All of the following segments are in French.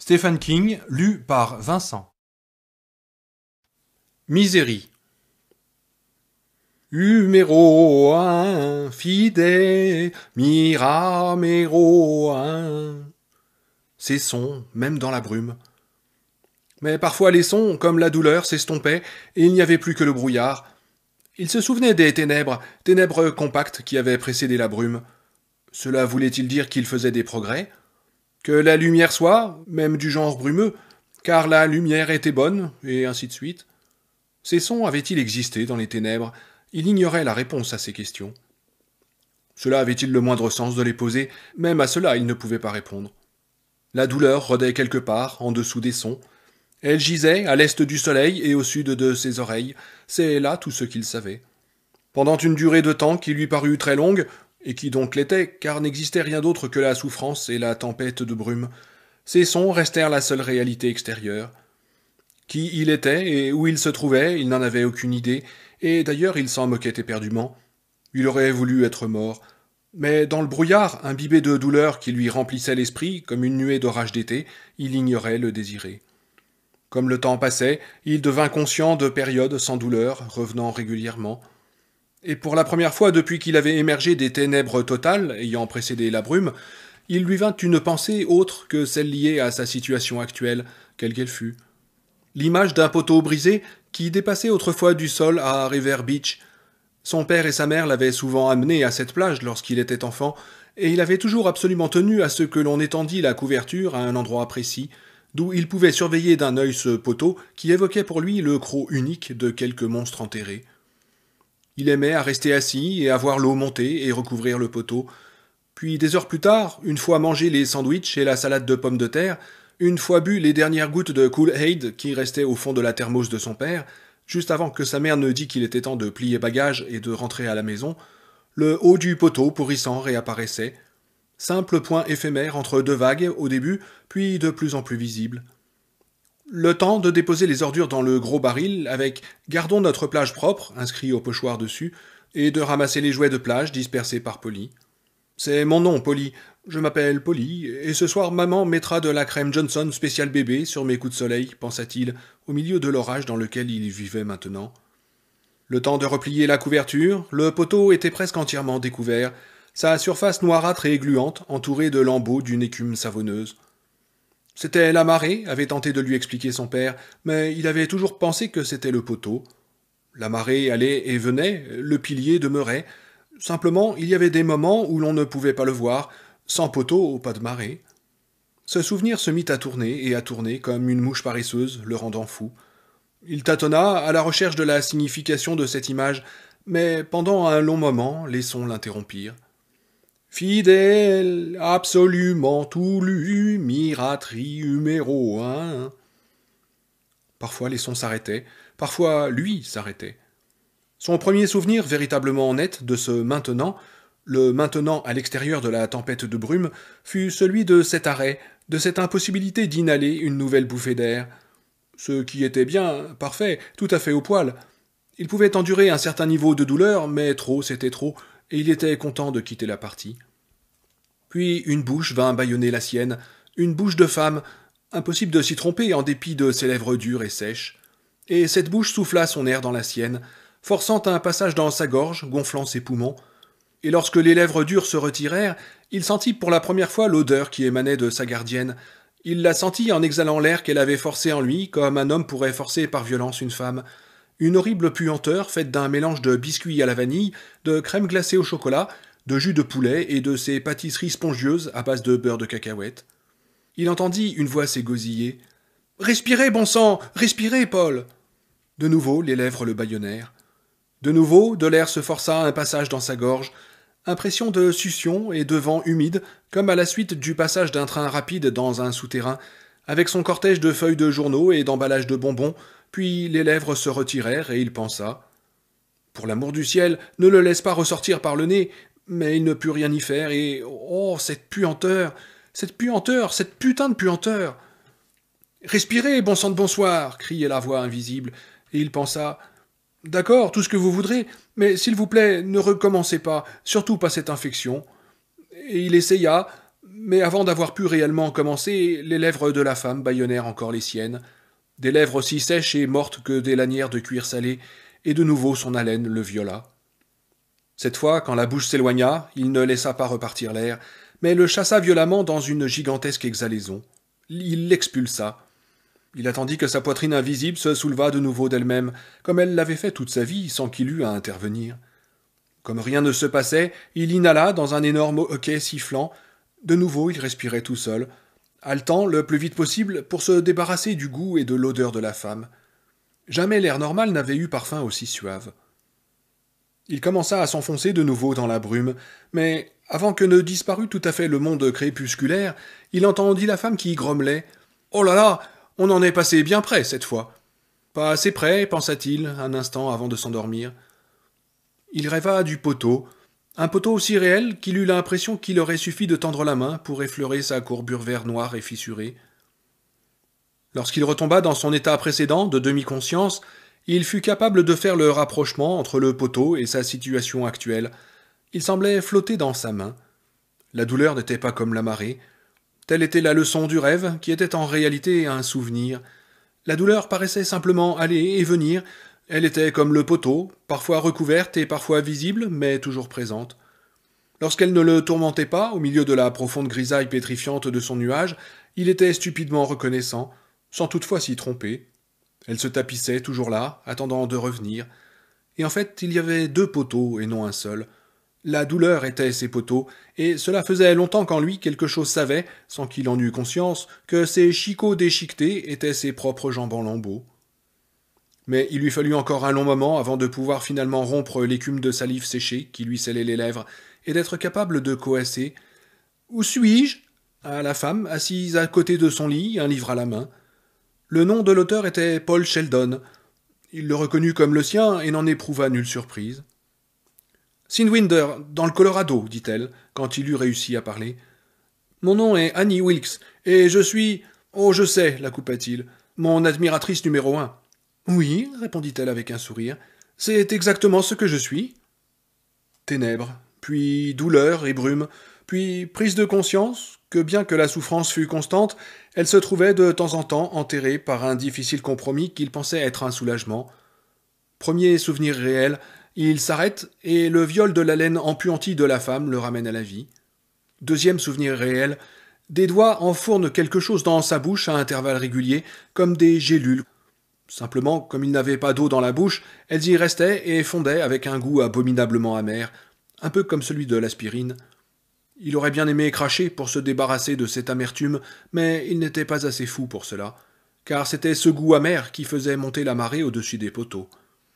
Stephen King, lu par Vincent. Misery. Humero un, fide, miramero un. Ces sons, même dans la brume. Mais parfois les sons, comme la douleur, s'estompaient, et il n'y avait plus que le brouillard. Il se souvenait des ténèbres compactes qui avaient précédé la brume. Cela voulait-il dire qu'il faisait des progrès ? Que la lumière soit, même du genre brumeux, car la lumière était bonne, et ainsi de suite. Ces sons avaient-ils existé dans les ténèbres ? Il ignorait la réponse à ces questions. Cela avait-il le moindre sens de les poser ? Même à cela il ne pouvait pas répondre. La douleur rôdait quelque part, en dessous des sons. Elle gisait à l'est du soleil et au sud de ses oreilles. C'est là tout ce qu'il savait. Pendant une durée de temps qui lui parut très longue, et qui donc l'était, car n'existait rien d'autre que la souffrance et la tempête de brume, ces sons restèrent la seule réalité extérieure. Qui il était et où il se trouvait, il n'en avait aucune idée, et d'ailleurs il s'en moquait éperdument. Il aurait voulu être mort. Mais dans le brouillard, imbibé de douleur qui lui remplissait l'esprit, comme une nuée d'orage d'été, il ignorait le désirer. Comme le temps passait, il devint conscient de périodes sans douleur, revenant régulièrement. Et pour la première fois depuis qu'il avait émergé des ténèbres totales ayant précédé la brume, il lui vint une pensée autre que celle liée à sa situation actuelle, quelle qu'elle fût. L'image d'un poteau brisé qui dépassait autrefois du sol à River Beach. Son père et sa mère l'avaient souvent amené à cette plage lorsqu'il était enfant, et il avait toujours absolument tenu à ce que l'on étendît la couverture à un endroit précis, d'où il pouvait surveiller d'un œil ce poteau qui évoquait pour lui le croc unique de quelque monstre enterré. Il aimait à rester assis et à voir l'eau monter et recouvrir le poteau. Puis, des heures plus tard, une fois mangé les sandwichs et la salade de pommes de terre, une fois bu les dernières gouttes de Kool-Aid qui restaient au fond de la thermos de son père, juste avant que sa mère ne dît qu'il était temps de plier bagages et de rentrer à la maison, le haut du poteau pourrissant réapparaissait. Simple point éphémère entre deux vagues au début, puis de plus en plus visible. Le temps de déposer les ordures dans le gros baril avec « Gardons notre plage propre » inscrit au pochoir dessus, et de ramasser les jouets de plage dispersés par Polly. C'est mon nom, Polly. Je m'appelle Polly, et ce soir maman mettra de la crème Johnson spécial bébé sur mes coups de soleil, pensa-t-il, au milieu de l'orage dans lequel il vivait maintenant. Le temps de replier la couverture, le poteau était presque entièrement découvert, sa surface noirâtre et gluante, entourée de lambeaux d'une écume savonneuse. C'était la marée, avait tenté de lui expliquer son père, mais il avait toujours pensé que c'était le poteau. La marée allait et venait, le pilier demeurait. Simplement, il y avait des moments où l'on ne pouvait pas le voir, sans poteau, pas de marée. Ce souvenir se mit à tourner comme une mouche paresseuse, le rendant fou. Il tâtonna à la recherche de la signification de cette image, mais pendant un long moment, les sons l'interrompirent. Fidèle, absolument tout lu, miratri numéro un. Parfois les sons s'arrêtaient, parfois lui s'arrêtait. Son premier souvenir véritablement net de ce maintenant, le maintenant à l'extérieur de la tempête de brume, fut celui de cet arrêt, de cette impossibilité d'inhaler une nouvelle bouffée d'air. Ce qui était bien, parfait, tout à fait au poil. Il pouvait endurer un certain niveau de douleur, mais trop c'était trop, et il était content de quitter la partie. Puis une bouche vint bâillonner la sienne, une bouche de femme, impossible de s'y tromper en dépit de ses lèvres dures et sèches. Et cette bouche souffla son air dans la sienne, forçant un passage dans sa gorge, gonflant ses poumons. Et lorsque les lèvres dures se retirèrent, il sentit pour la première fois l'odeur qui émanait de sa gardienne. Il la sentit en exhalant l'air qu'elle avait forcé en lui, comme un homme pourrait forcer par violence une femme. Une horrible puanteur faite d'un mélange de biscuits à la vanille, de crème glacée au chocolat, de jus de poulet et de ces pâtisseries spongieuses à base de beurre de cacahuète. Il entendit une voix s'égosiller. « Respirez, bon sang, respirez, Paul !» De nouveau, les lèvres le bâillonnèrent. De nouveau, de l'air se força un passage dans sa gorge, impression de succion et de vent humide, comme à la suite du passage d'un train rapide dans un souterrain, avec son cortège de feuilles de journaux et d'emballages de bonbons, puis les lèvres se retirèrent et il pensa. Pour l'amour du ciel, ne le laisse pas ressortir par le nez, mais il ne put rien y faire et... Oh, cette puanteur, cette putain de puanteur. Respirez, bon sang de bonsoir, criait la voix invisible, et il pensa. D'accord, tout ce que vous voudrez, mais s'il vous plaît, ne recommencez pas, surtout pas cette infection. Et il essaya, Mais avant d'avoir pu réellement commencer, les lèvres de la femme bâillonnèrent encore les siennes, des lèvres aussi sèches et mortes que des lanières de cuir salé, et de nouveau son haleine le viola. Cette fois, quand la bouche s'éloigna, il ne laissa pas repartir l'air, mais le chassa violemment dans une gigantesque exhalaison. Il l'expulsa. Il attendit que sa poitrine invisible se soulevât de nouveau d'elle-même, comme elle l'avait fait toute sa vie, sans qu'il eût à intervenir. Comme rien ne se passait, il inhala dans un énorme hoquet sifflant. De nouveau, il respirait tout seul, haletant le plus vite possible pour se débarrasser du goût et de l'odeur de la femme. Jamais l'air normal n'avait eu parfum aussi suave. Il commença à s'enfoncer de nouveau dans la brume, mais avant que ne disparût tout à fait le monde crépusculaire, il entendit la femme qui grommelait. « Oh là là, on en est passé bien près cette fois. » Pas assez près, pensa-t-il, un instant avant de s'endormir. Il rêva du poteau, un poteau aussi réel qu'il eut l'impression qu'il aurait suffi de tendre la main pour effleurer sa courbure vert noire et fissurée. Lorsqu'il retomba dans son état précédent de demi-conscience, il fut capable de faire le rapprochement entre le poteau et sa situation actuelle. Il semblait flotter dans sa main. La douleur n'était pas comme la marée. Telle était la leçon du rêve, qui était en réalité un souvenir. La douleur paraissait simplement aller et venir. Elle était comme le poteau, parfois recouverte et parfois visible, mais toujours présente. Lorsqu'elle ne le tourmentait pas, au milieu de la profonde grisaille pétrifiante de son nuage, il était stupidement reconnaissant, sans toutefois s'y tromper. Elle se tapissait, toujours là, attendant de revenir. Et en fait, il y avait deux poteaux et non un seul. La douleur était ses poteaux, et cela faisait longtemps qu'en lui quelque chose savait, sans qu'il en eût conscience, que ses chicots déchiquetés étaient ses propres jambes en lambeaux. Mais il lui fallut encore un long moment avant de pouvoir finalement rompre l'écume de salive séchée qui lui scellait les lèvres, et d'être capable de coasser. « Où suis-je » à la femme, assise à côté de son lit, un livre à la main. Le nom de l'auteur était Paul Sheldon. Il le reconnut comme le sien et n'en éprouva nulle surprise. « Sinwinder, dans le Colorado, dit-elle, quand il eut réussi à parler. Mon nom est Annie Wilkes, et je suis... Oh, je sais, la coupa-t-il, mon admiratrice numéro 1. Oui, répondit-elle avec un sourire. C'est exactement ce que je suis. Ténèbres, puis douleur et brume, puis prise de conscience que bien que la souffrance fût constante, elle se trouvait de temps en temps enterrée par un difficile compromis qu'il pensait être un soulagement. Premier souvenir réel, il s'arrête et le viol de la laine empuantie de la femme le ramène à la vie. Deuxième souvenir réel, des doigts enfournent quelque chose dans sa bouche à intervalles réguliers, comme des gélules. Simplement, comme il n'avait pas d'eau dans la bouche, elles y restaient et fondaient avec un goût abominablement amer, un peu comme celui de l'aspirine. Il aurait bien aimé cracher pour se débarrasser de cette amertume, mais il n'était pas assez fou pour cela, car c'était ce goût amer qui faisait monter la marée au-dessus des poteaux.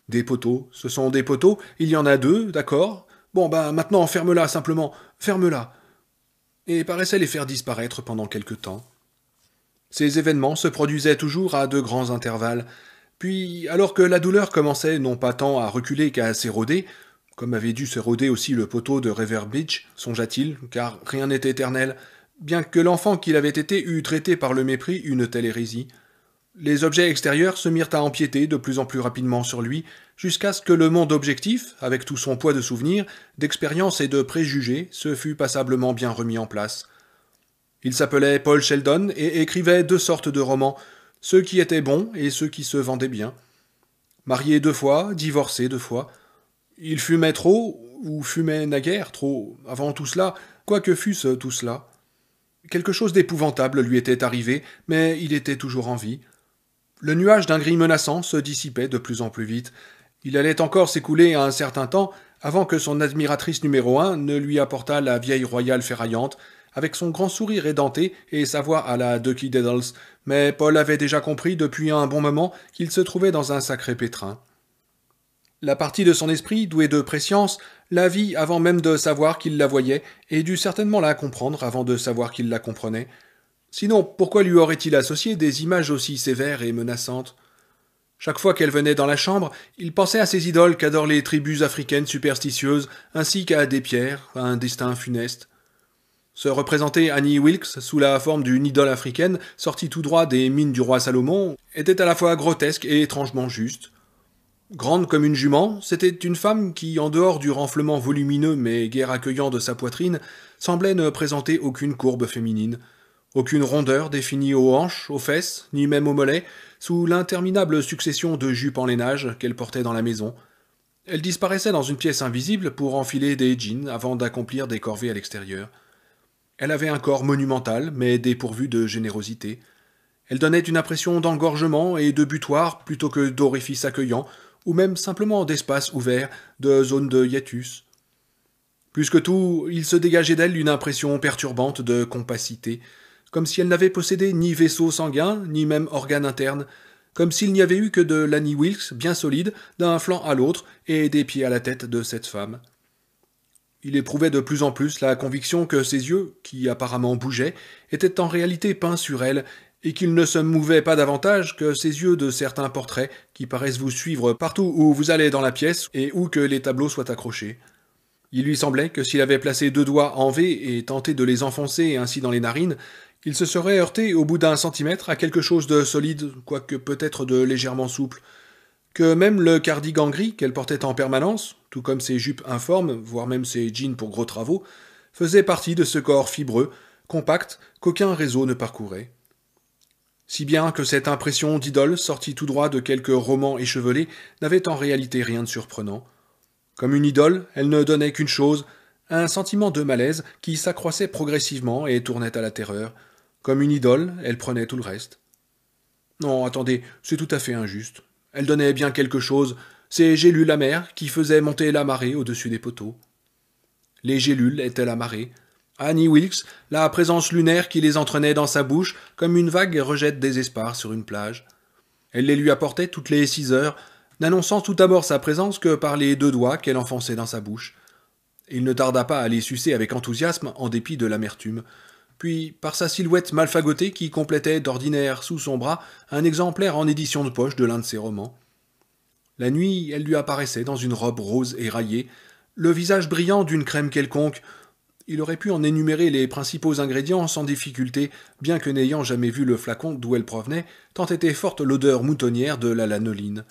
Des poteaux, ce sont des poteaux, il y en a deux, d'accord. Bon, maintenant, ferme-la, simplement, ferme-la. Et paraissait les faire disparaître pendant quelque temps. Ces événements se produisaient toujours à de grands intervalles, puis, alors que la douleur commençait non pas tant à reculer qu'à s'éroder, comme avait dû s'éroder aussi le poteau de River Beach, songea-t-il, car rien n'est éternel, bien que l'enfant qu'il avait été eût traité par le mépris une telle hérésie. Les objets extérieurs se mirent à empiéter de plus en plus rapidement sur lui, jusqu'à ce que le monde objectif, avec tout son poids de souvenirs, d'expériences et de préjugés, se fût passablement bien remis en place. Il s'appelait Paul Sheldon et écrivait deux sortes de romans, ceux qui étaient bons et ceux qui se vendaient bien. Marié 2 fois, divorcé 2 fois. Il fumait trop, ou fumait naguère trop, avant tout cela, quoi que fût-ce tout cela. Quelque chose d'épouvantable lui était arrivé, mais il était toujours en vie. Le nuage d'un gris menaçant se dissipait de plus en plus vite. Il allait encore s'écouler un certain temps avant que son admiratrice numéro 1 ne lui apportât la vieille royale ferraillante, avec son grand sourire édenté et sa voix à la Ducky Diddles, mais Paul avait déjà compris depuis un bon moment qu'il se trouvait dans un sacré pétrin. La partie de son esprit, douée de prescience, la vit avant même de savoir qu'il la voyait, et dut certainement la comprendre avant de savoir qu'il la comprenait. Sinon, pourquoi lui aurait-il associé des images aussi sévères et menaçantes ? Chaque fois qu'elle venait dans la chambre, il pensait à ces idoles qu'adorent les tribus africaines superstitieuses, ainsi qu'à des pierres, à un destin funeste. Se représenter Annie Wilkes sous la forme d'une idole africaine sortie tout droit des mines du roi Salomon était à la fois grotesque et étrangement juste. Grande comme une jument, c'était une femme qui, en dehors du renflement volumineux mais guère accueillant de sa poitrine, semblait ne présenter aucune courbe féminine, aucune rondeur définie aux hanches, aux fesses, ni même aux mollets, sous l'interminable succession de jupes en lainage qu'elle portait dans la maison. Elle disparaissait dans une pièce invisible pour enfiler des jeans avant d'accomplir des corvées à l'extérieur. Elle avait un corps monumental, mais dépourvu de générosité. Elle donnait une impression d'engorgement et de butoir plutôt que d'orifice accueillant, ou même simplement d'espace ouvert, de zone de hiatus. Plus que tout, il se dégageait d'elle une impression perturbante de compacité, comme si elle n'avait possédé ni vaisseau sanguin, ni même organe interne, comme s'il n'y avait eu que de l'Annie Wilkes bien solide, d'un flanc à l'autre et des pieds à la tête de cette femme. Il éprouvait de plus en plus la conviction que ses yeux, qui apparemment bougeaient, étaient en réalité peints sur elle, et qu'ils ne se mouvaient pas davantage que ces yeux de certains portraits qui paraissent vous suivre partout où vous allez dans la pièce et où que les tableaux soient accrochés. Il lui semblait que s'il avait placé 2 doigts en V et tenté de les enfoncer ainsi dans les narines, il se serait heurté au bout d'1 centimètre à quelque chose de solide, quoique peut-être de légèrement souple, que même le cardigan gris qu'elle portait en permanence, tout comme ses jupes informes, voire même ses jeans pour gros travaux, faisait partie de ce corps fibreux, compact, qu'aucun réseau ne parcourait. Si bien que cette impression d'idole sortie tout droit de quelque roman échevelé n'avait en réalité rien de surprenant. Comme une idole, elle ne donnait qu'une chose, un sentiment de malaise qui s'accroissait progressivement et tournait à la terreur. Comme une idole, elle prenait tout le reste. Non, attendez, c'est tout à fait injuste. Elle donnait bien quelque chose, ces gélules amères qui faisaient monter la marée au-dessus des poteaux. Les gélules étaient la marée. Annie Wilkes, la présence lunaire qui les entraînait dans sa bouche comme une vague rejette des espars sur une plage. Elle les lui apportait toutes les 6 heures, n'annonçant tout d'abord sa présence que par les 2 doigts qu'elle enfonçait dans sa bouche. Il ne tarda pas à les sucer avec enthousiasme en dépit de l'amertume. Puis, par sa silhouette malfagotée qui complétait d'ordinaire sous son bras un exemplaire en édition de poche de l'un de ses romans. La nuit, elle lui apparaissait dans une robe rose et raillée, le visage brillant d'une crème quelconque. Il aurait pu en énumérer les principaux ingrédients sans difficulté, bien que n'ayant jamais vu le flacon d'où elle provenait, tant était forte l'odeur moutonnière de la lanoline.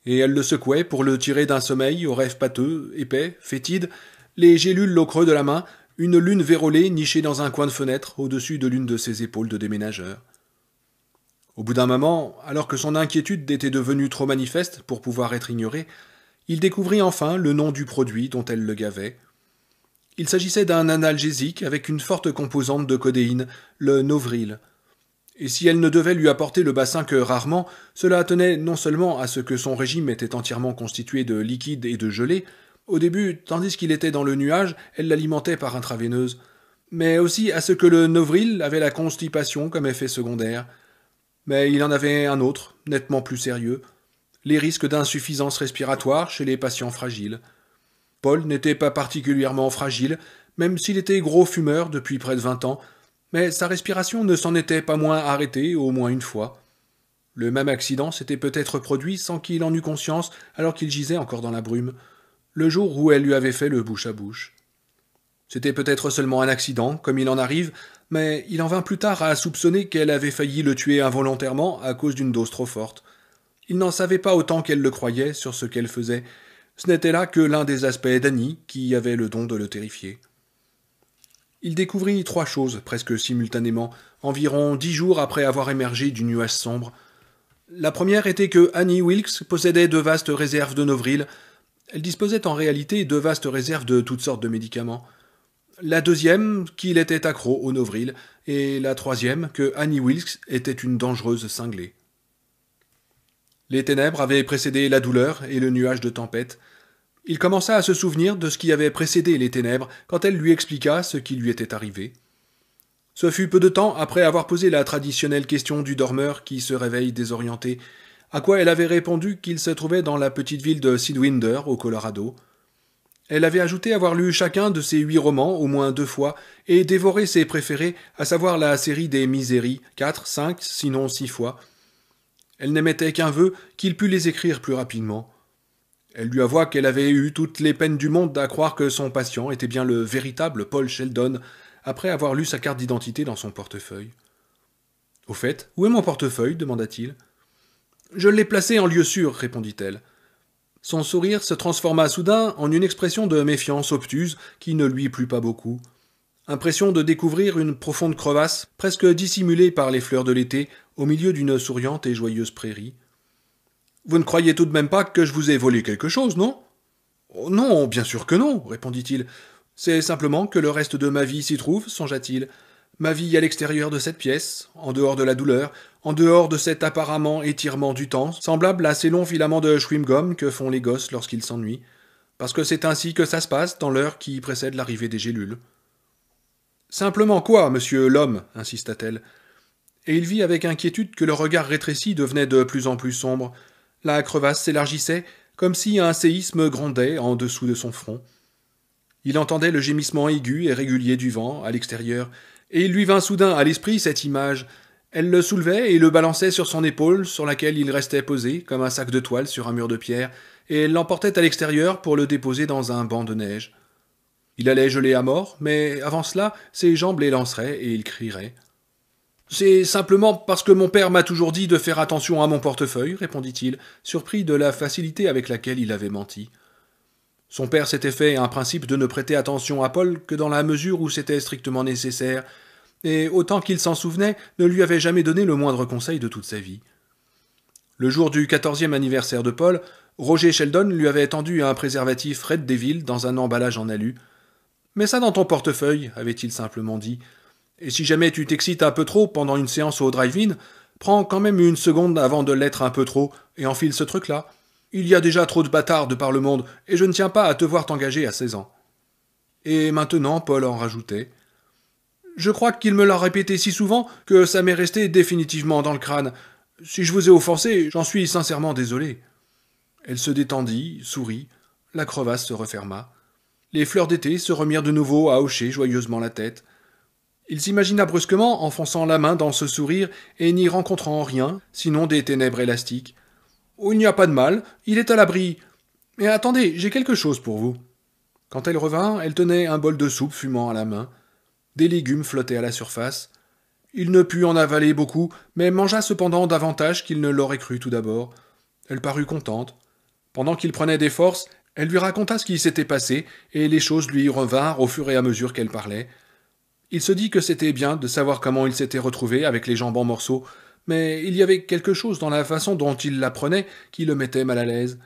Et elle le secouait pour le tirer d'un sommeil aux rêves pâteux, épais, fétides, les gélules au creux de la main, une lune vérolée nichée dans un coin de fenêtre au-dessus de l'une de ses épaules de déménageur. Au bout d'un moment, alors que son inquiétude était devenue trop manifeste pour pouvoir être ignorée, il découvrit enfin le nom du produit dont elle le gavait. Il s'agissait d'un analgésique avec une forte composante de codéine, le Novril. Et si elle ne devait lui apporter le bassin que rarement, cela tenait non seulement à ce que son régime était entièrement constitué de liquide et de gelée. Au début, tandis qu'il était dans le nuage, elle l'alimentait par intraveineuse, mais aussi à ce que le Novril avait la constipation comme effet secondaire. Mais il en avait un autre, nettement plus sérieux, les risques d'insuffisance respiratoire chez les patients fragiles. Paul n'était pas particulièrement fragile, même s'il était gros fumeur depuis près de 20 ans, mais sa respiration ne s'en était pas moins arrêtée au moins une fois. Le même accident s'était peut-être produit sans qu'il en eût conscience alors qu'il gisait encore dans la brume, le jour où elle lui avait fait le bouche à bouche. C'était peut-être seulement un accident, comme il en arrive, mais il en vint plus tard à soupçonner qu'elle avait failli le tuer involontairement à cause d'une dose trop forte. Il n'en savait pas autant qu'elle le croyait sur ce qu'elle faisait. Ce n'était là que l'un des aspects d'Annie qui avait le don de le terrifier. Il découvrit 3 choses presque simultanément, environ 10 jours après avoir émergé du nuage sombre. La première était que Annie Wilkes possédait de vastes réserves de Novril. Elle disposait en réalité de vastes réserves de toutes sortes de médicaments. La deuxième, qu'il était accro au Novril, et la troisième, que Annie Wilkes était une dangereuse cinglée. Les ténèbres avaient précédé la douleur et le nuage de tempête. Il commença à se souvenir de ce qui avait précédé les ténèbres quand elle lui expliqua ce qui lui était arrivé. Ce fut peu de temps après avoir posé la traditionnelle question du dormeur qui se réveille désorienté, à quoi elle avait répondu qu'il se trouvait dans la petite ville de Sidwinder, au Colorado. Elle avait ajouté avoir lu chacun de ses 8 romans au moins 2 fois et dévoré ses préférés, à savoir la série des Misery, 4, 5, sinon 6 fois. Elle n'émettait qu'un vœu qu'il pût les écrire plus rapidement. Elle lui avoua qu'elle avait eu toutes les peines du monde à croire que son patient était bien le véritable Paul Sheldon, après avoir lu sa carte d'identité dans son portefeuille. « Au fait, où est mon portefeuille » demanda-t-il. « Je l'ai placé en lieu sûr, répondit-elle. Son sourire se transforma soudain en une expression de méfiance obtuse qui ne lui plut pas beaucoup. Impression de découvrir une profonde crevasse, presque dissimulée par les fleurs de l'été, au milieu d'une souriante et joyeuse prairie. « Vous ne croyez tout de même pas que je vous ai volé quelque chose, non ?»« Oh, non, bien sûr que non, répondit-il. C'est simplement que le reste de ma vie s'y trouve, songea-t-il. Ma vie à l'extérieur de cette pièce, en dehors de la douleur, en dehors de cet apparemment étirement du temps, semblable à ces longs filaments de chewing-gum que font les gosses lorsqu'ils s'ennuient. Parce que c'est ainsi que ça se passe dans l'heure qui précède l'arrivée des gélules. Simplement quoi, monsieur l'homme, insista-t-elle. Et il vit avec inquiétude que le regard rétréci devenait de plus en plus sombre. La crevasse s'élargissait, comme si un séisme grondait en dessous de son front. Il entendait le gémissement aigu et régulier du vent, à l'extérieur, et il lui vint soudain à l'esprit cette image. Elle le soulevait et le balançait sur son épaule, sur laquelle il restait posé, comme un sac de toile sur un mur de pierre, et elle l'emportait à l'extérieur pour le déposer dans un banc de neige. Il allait geler à mort, mais avant cela, ses jambes l'élanceraient et il crierait. « C'est simplement parce que mon père m'a toujours dit de faire attention à mon portefeuille, répondit-il, surpris de la facilité avec laquelle il avait menti. Son père s'était fait un principe de ne prêter attention à Paul que dans la mesure où c'était strictement nécessaire, et autant qu'il s'en souvenait, ne lui avait jamais donné le moindre conseil de toute sa vie. Le jour du 14e anniversaire de Paul, Roger Sheldon lui avait tendu un préservatif Red Devil dans un emballage en alu. « Mets ça dans ton portefeuille, avait-il simplement dit. Et si jamais tu t'excites un peu trop pendant une séance au drive-in, prends quand même une seconde avant de l'être un peu trop et enfile ce truc-là. Il y a déjà trop de bâtards de par le monde et je ne tiens pas à te voir t'engager à 16 ans. » Et maintenant, Paul en rajoutait. « Je crois qu'il me l'a répété si souvent que ça m'est resté définitivement dans le crâne. Si je vous ai offensé, j'en suis sincèrement désolé. » Elle se détendit, sourit, la crevasse se referma. Les fleurs d'été se remirent de nouveau à hocher joyeusement la tête. Il s'imagina brusquement enfonçant la main dans ce sourire et n'y rencontrant rien, sinon des ténèbres élastiques. « Oh, il n'y a pas de mal, il est à l'abri. Mais attendez, j'ai quelque chose pour vous. » Quand elle revint, elle tenait un bol de soupe fumant à la main. Des légumes flottaient à la surface. Il ne put en avaler beaucoup, mais mangea cependant davantage qu'il ne l'aurait cru tout d'abord. Elle parut contente. Pendant qu'il prenait des forces, elle lui raconta ce qui s'était passé, et les choses lui revinrent au fur et à mesure qu'elle parlait. Il se dit que c'était bien de savoir comment il s'était retrouvé avec les jambes en morceaux, mais il y avait quelque chose dans la façon dont il l'apprenait qui le mettait mal à l'aise.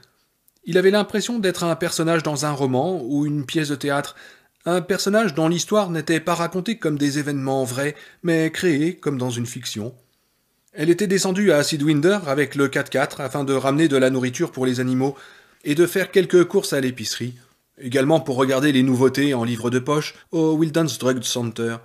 Il avait l'impression d'être un personnage dans un roman ou une pièce de théâtre, un personnage dont l'histoire n'était pas racontée comme des événements vrais, mais créée comme dans une fiction. Elle était descendue à Sidwinder avec le 4x4 afin de ramener de la nourriture pour les animaux et de faire quelques courses à l'épicerie, également pour regarder les nouveautés en livre de poche au Wildens Drug Center.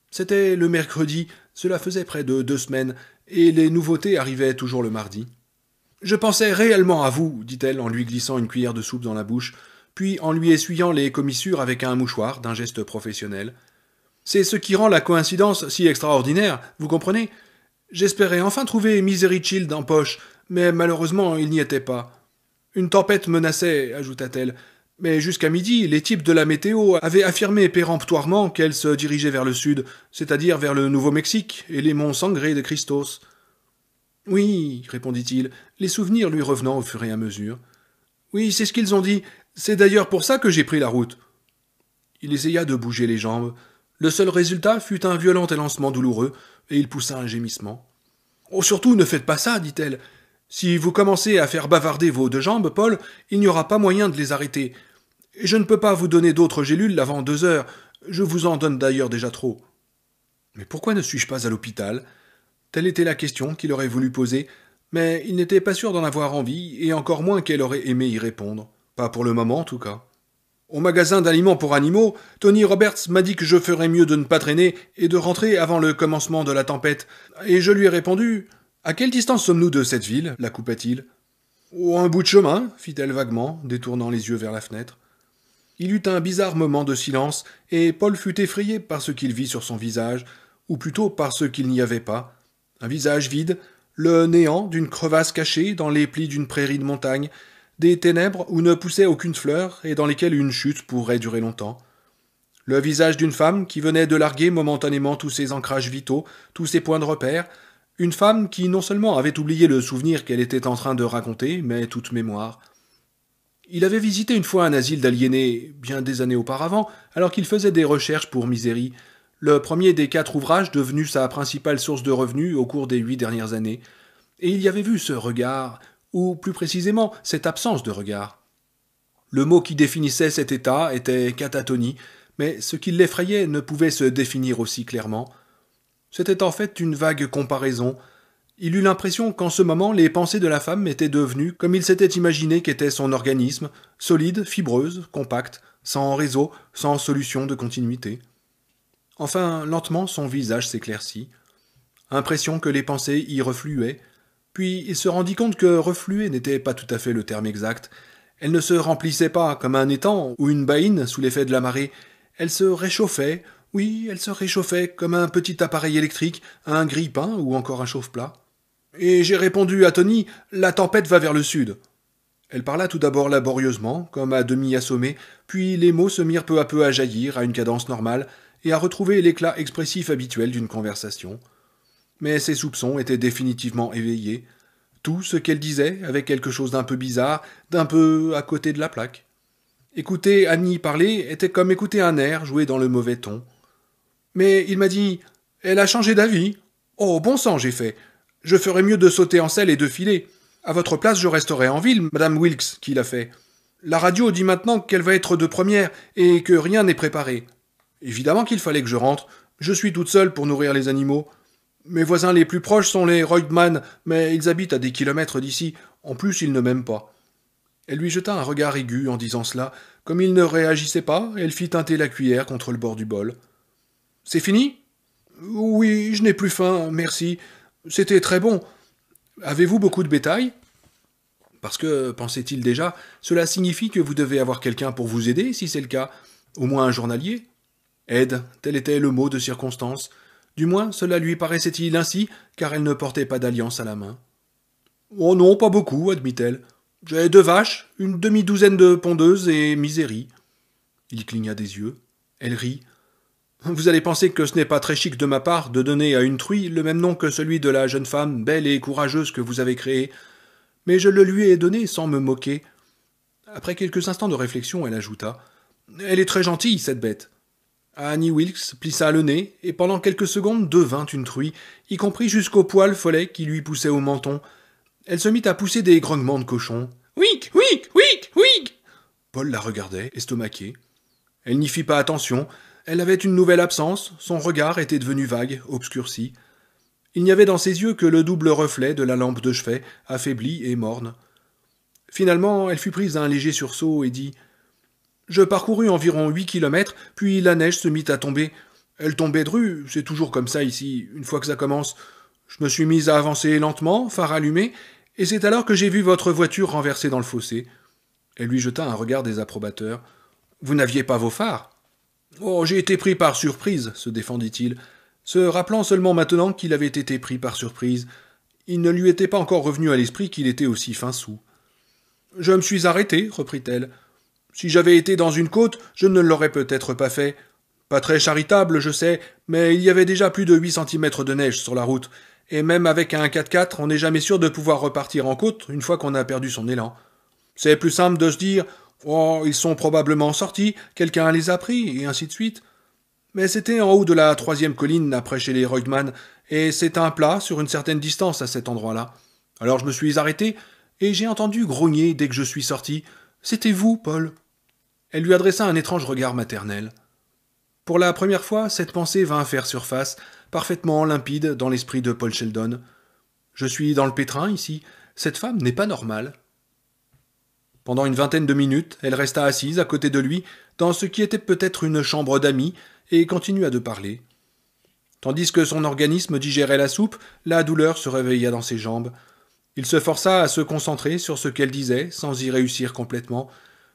C'était le mercredi, cela faisait près de 2 semaines, et les nouveautés arrivaient toujours le mardi. « Je pensais réellement à vous, dit-elle en lui glissant une cuillère de soupe dans la bouche, puis en lui essuyant les commissures avec un mouchoir d'un geste professionnel. C'est ce qui rend la coïncidence si extraordinaire, vous comprenez ? J'espérais enfin trouver Misery Child en poche, mais malheureusement il n'y était pas. Une tempête menaçait, ajouta-t-elle, mais jusqu'à midi, les types de la météo avaient affirmé péremptoirement qu'elle se dirigeait vers le sud, c'est-à-dire vers le Nouveau-Mexique et les monts Sangre de Christos. Oui, répondit-il, les souvenirs lui revenant au fur et à mesure. Oui, c'est ce qu'ils ont dit. C'est d'ailleurs pour ça que j'ai pris la route. Il essaya de bouger les jambes. Le seul résultat fut un violent élancement douloureux, et il poussa un gémissement. « Oh, surtout, ne faites pas ça, dit-elle. Si vous commencez à faire bavarder vos 2 jambes, Paul, il n'y aura pas moyen de les arrêter. Et je ne peux pas vous donner d'autres gélules avant 2 heures. Je vous en donne d'ailleurs déjà trop. » Mais pourquoi ne suis-je pas à l'hôpital ? Telle était la question qu'il aurait voulu poser, mais il n'était pas sûr d'en avoir envie, et encore moins qu'elle aurait aimé y répondre. Pas pour le moment, en tout cas. Au magasin d'aliments pour animaux, Tony Roberts m'a dit que je ferais mieux de ne pas traîner et de rentrer avant le commencement de la tempête. Et je lui ai répondu « À quelle distance sommes-nous de cette ville ?» la coupa-t-il. « Oh, un bout de chemin, fit-elle vaguement, détournant les yeux vers la fenêtre. Il eut un bizarre moment de silence, et Paul fut effrayé par ce qu'il vit sur son visage, ou plutôt par ce qu'il n'y avait pas. Un visage vide, le néant d'une crevasse cachée dans les plis d'une prairie de montagne, des ténèbres où ne poussait aucune fleur et dans lesquelles une chute pourrait durer longtemps. Le visage d'une femme qui venait de larguer momentanément tous ses ancrages vitaux, tous ses points de repère, une femme qui non seulement avait oublié le souvenir qu'elle était en train de raconter, mais toute mémoire. Il avait visité une fois un asile d'aliénés, bien des années auparavant, alors qu'il faisait des recherches pour Misery, le premier des 4 ouvrages devenu sa principale source de revenus au cours des 8 dernières années. Et il y avait vu ce regard, ou plus précisément cette absence de regard. Le mot qui définissait cet état était catatonie, mais ce qui l'effrayait ne pouvait se définir aussi clairement. C'était en fait une vague comparaison. Il eut l'impression qu'en ce moment les pensées de la femme étaient devenues comme il s'était imaginé qu'était son organisme, solide, fibreuse, compacte, sans réseau, sans solution de continuité. Enfin, lentement, son visage s'éclaircit. Impression que les pensées y refluaient. Puis il se rendit compte que refluer n'était pas tout à fait le terme exact. Elle ne se remplissait pas comme un étang ou une baïne sous l'effet de la marée. Elle se réchauffait, oui, elle se réchauffait comme un petit appareil électrique, un grille-pain ou encore un chauffe-plat. Et j'ai répondu à Tony, la tempête va vers le sud. Elle parla tout d'abord laborieusement, comme à demi assommée, puis les mots se mirent peu à peu à jaillir à une cadence normale et à retrouver l'éclat expressif habituel d'une conversation. Mais ses soupçons étaient définitivement éveillés. Tout ce qu'elle disait avait quelque chose d'un peu bizarre, d'un peu à côté de la plaque. Écouter Annie parler était comme écouter un air joué dans le mauvais ton. Mais il m'a dit « Elle a changé d'avis. » Oh, bon sang, j'ai fait. Je ferais mieux de sauter en selle et de filer. À votre place, je resterai en ville, Madame Wilkes, qui l'a fait. La radio dit maintenant qu'elle va être de première et que rien n'est préparé. Évidemment qu'il fallait que je rentre. Je suis toute seule pour nourrir les animaux. Mes voisins les plus proches sont les Reutemann, mais ils habitent à des kilomètres d'ici. En plus, ils ne m'aiment pas. Elle lui jeta un regard aigu en disant cela. Comme il ne réagissait pas, elle fit teinter la cuillère contre le bord du bol. « C'est fini ?»« Oui, je n'ai plus faim, merci. C'était très bon. Avez-vous beaucoup de bétail ?»« Parce que, pensait-il déjà, cela signifie que vous devez avoir quelqu'un pour vous aider, si c'est le cas. Au moins un journalier. Aide, tel était le mot de circonstance. Du moins, cela lui paraissait-il ainsi, car elle ne portait pas d'alliance à la main. « Oh non, pas beaucoup, admit-elle. J'ai 2 vaches, une demi-douzaine de pondeuses et Misery. » Il cligna des yeux. Elle rit. « Vous allez penser que ce n'est pas très chic de ma part de donner à une truie le même nom que celui de la jeune femme belle et courageuse que vous avez créée. Mais je le lui ai donné sans me moquer. » Après quelques instants de réflexion, elle ajouta. « Elle est très gentille, cette bête. » Annie Wilkes plissa le nez, et pendant quelques secondes devint une truie, y compris jusqu'au poil follet qui lui poussait au menton. Elle se mit à pousser des grognements de cochon. « Wick, wick, wick, wick !» Paul la regardait, estomaqué. Elle n'y fit pas attention. Elle avait une nouvelle absence, son regard était devenu vague, obscurci. Il n'y avait dans ses yeux que le double reflet de la lampe de chevet, affaiblie et morne. Finalement, elle fut prise d'un léger sursaut et dit « Je parcourus environ 8 kilomètres, puis la neige se mit à tomber. Elle tombait de rue, c'est toujours comme ça ici, une fois que ça commence. Je me suis mise à avancer lentement, phare allumé, et c'est alors que j'ai vu votre voiture renversée dans le fossé. » Elle lui jeta un regard désapprobateur. « Vous n'aviez pas vos phares ?»« Oh, j'ai été pris par surprise, se défendit-il, se rappelant seulement maintenant qu'il avait été pris par surprise. Il ne lui était pas encore revenu à l'esprit qu'il était aussi fin sou. « Je me suis arrêté, reprit-elle. Si j'avais été dans une côte, je ne l'aurais peut-être pas fait. Pas très charitable, je sais, mais il y avait déjà plus de 8 centimètres de neige sur la route, et même avec un 4x4, on n'est jamais sûr de pouvoir repartir en côte une fois qu'on a perdu son élan. C'est plus simple de se dire « Oh, ils sont probablement sortis, quelqu'un les a pris, et ainsi de suite. » Mais c'était en haut de la 3e colline, après chez les Reutemann, et c'est un plat sur une certaine distance à cet endroit-là. Alors je me suis arrêté, et j'ai entendu grogner dès que je suis sorti. C'était vous, Paul. Elle lui adressa un étrange regard maternel. Pour la première fois, cette pensée vint faire surface, parfaitement limpide dans l'esprit de Paul Sheldon. Je suis dans le pétrin, ici. Cette femme n'est pas normale. Pendant une vingtaine de minutes, elle resta assise à côté de lui, dans ce qui était peut-être une chambre d'amis, et continua de parler. Tandis que son organisme digérait la soupe, la douleur se réveilla dans ses jambes. Il se força à se concentrer sur ce qu'elle disait, sans y réussir complètement.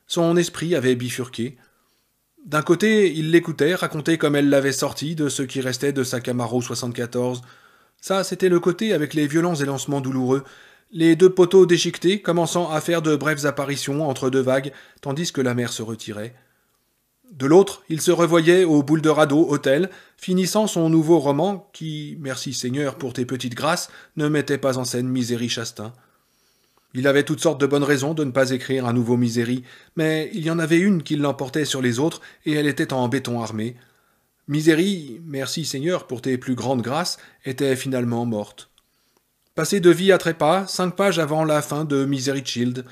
Son esprit avait bifurqué. D'un côté, il l'écoutait raconter comme elle l'avait sorti de ce qui restait de sa Camaro 74. Ça, c'était le côté avec les violents élancements douloureux, les 2 poteaux déchiquetés commençant à faire de brèves apparitions entre 2 vagues, tandis que la mer se retirait. De l'autre, il se revoyait au boule de radeau hôtel, finissant son nouveau roman qui, merci Seigneur pour tes petites grâces, ne mettait pas en scène Misery Chastain. Il avait toutes sortes de bonnes raisons de ne pas écrire un nouveau Misery, mais il y en avait une qui l'emportait sur les autres, et elle était en béton armé. Misery, merci Seigneur pour tes plus grandes grâces, était finalement morte. Passée de vie à trépas, 5 pages avant la fin de Misery Child.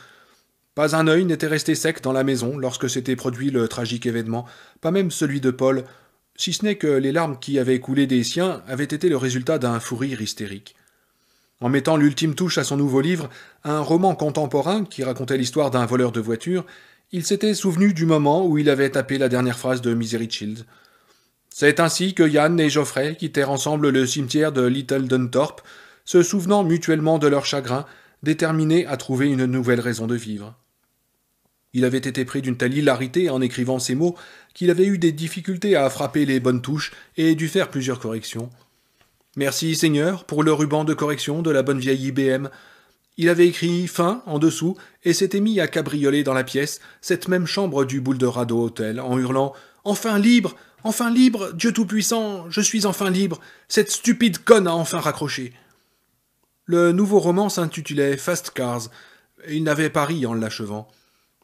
Pas un œil n'était resté sec dans la maison lorsque s'était produit le tragique événement, pas même celui de Paul, si ce n'est que les larmes qui avaient coulé des siens avaient été le résultat d'un fou rire hystérique. En mettant l'ultime touche à son nouveau livre, un roman contemporain qui racontait l'histoire d'un voleur de voiture, il s'était souvenu du moment où il avait tapé la dernière phrase de Misery Child. C'est ainsi que Yann et Geoffrey quittèrent ensemble le cimetière de Little Dunthorpe, se souvenant mutuellement de leur chagrin, déterminés à trouver une nouvelle raison de vivre. Il avait été pris d'une telle hilarité en écrivant ces mots qu'il avait eu des difficultés à frapper les bonnes touches et dû faire plusieurs corrections. Merci Seigneur pour le ruban de correction de la bonne vieille IBM. Il avait écrit fin en dessous et s'était mis à cabrioler dans la pièce, cette même chambre du Bouldorado Hotel, en hurlant « Enfin libre! Enfin libre! Dieu Tout-Puissant! Je suis enfin libre! Cette stupide conne a enfin raccroché !» Le nouveau roman s'intitulait Fast Cars, et il n'avait pas ri en l'achevant.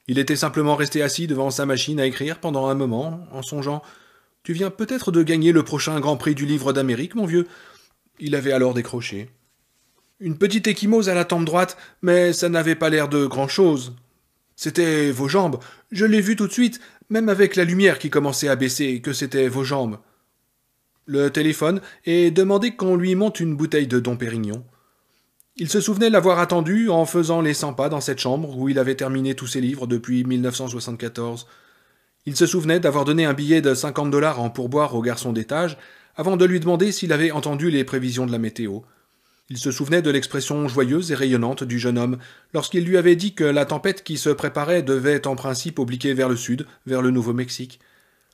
Il était simplement resté assis devant sa machine à écrire pendant un moment, en songeant « Tu viens peut-être de gagner le prochain Grand Prix du livre d'Amérique, mon vieux ?» Il avait alors décroché. Une petite échymose à la tempe droite, mais ça n'avait pas l'air de grand-chose. C'était vos jambes. Je l'ai vu tout de suite, même avec la lumière qui commençait à baisser, que c'était vos jambes. Le téléphone et demandait qu'on lui monte une bouteille de Dom Pérignon. Il se souvenait l'avoir attendu en faisant les 100 pas dans cette chambre où il avait terminé tous ses livres depuis 1974. Il se souvenait d'avoir donné un billet de $50 en pourboire au garçon d'étage avant de lui demander s'il avait entendu les prévisions de la météo. Il se souvenait de l'expression joyeuse et rayonnante du jeune homme lorsqu'il lui avait dit que la tempête qui se préparait devait en principe obliquer vers le sud, vers le Nouveau-Mexique.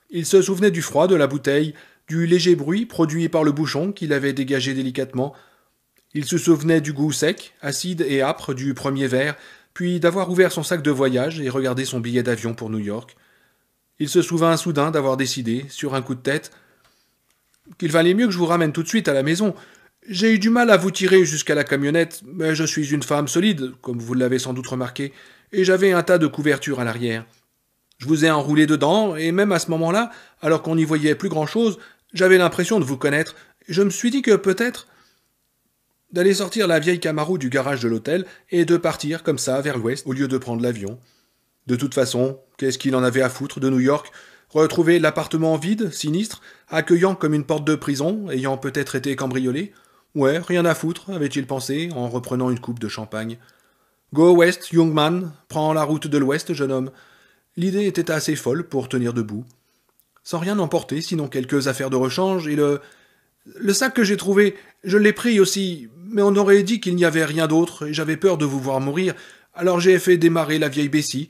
Il se souvenait du froid de la bouteille, du léger bruit produit par le bouchon qu'il avait dégagé délicatement. Il se souvenait du goût sec, acide et âpre du premier verre, puis d'avoir ouvert son sac de voyage et regardé son billet d'avion pour New York. Il se souvint soudain d'avoir décidé, sur un coup de tête, qu'il valait mieux que je vous ramène tout de suite à la maison. J'ai eu du mal à vous tirer jusqu'à la camionnette, mais je suis une femme solide, comme vous l'avez sans doute remarqué, et j'avais un tas de couvertures à l'arrière. Je vous ai enroulé dedans, et même à ce moment-là, alors qu'on n'y voyait plus grand-chose, j'avais l'impression de vous connaître, et je me suis dit que peut-être d'aller sortir la vieille Camaro du garage de l'hôtel et de partir comme ça vers l'ouest au lieu de prendre l'avion. De toute façon, qu'est-ce qu'il en avait à foutre de New York? Retrouver l'appartement vide, sinistre, accueillant comme une porte de prison, ayant peut-être été cambriolé? Ouais, rien à foutre, avait-il pensé, en reprenant une coupe de champagne. Go west, young man, prends la route de l'ouest, jeune homme. L'idée était assez folle pour tenir debout. Sans rien emporter, sinon quelques affaires de rechange, et le sac que j'ai trouvé, je l'ai pris aussi, mais on aurait dit qu'il n'y avait rien d'autre, et j'avais peur de vous voir mourir, alors j'ai fait démarrer la vieille Bessie,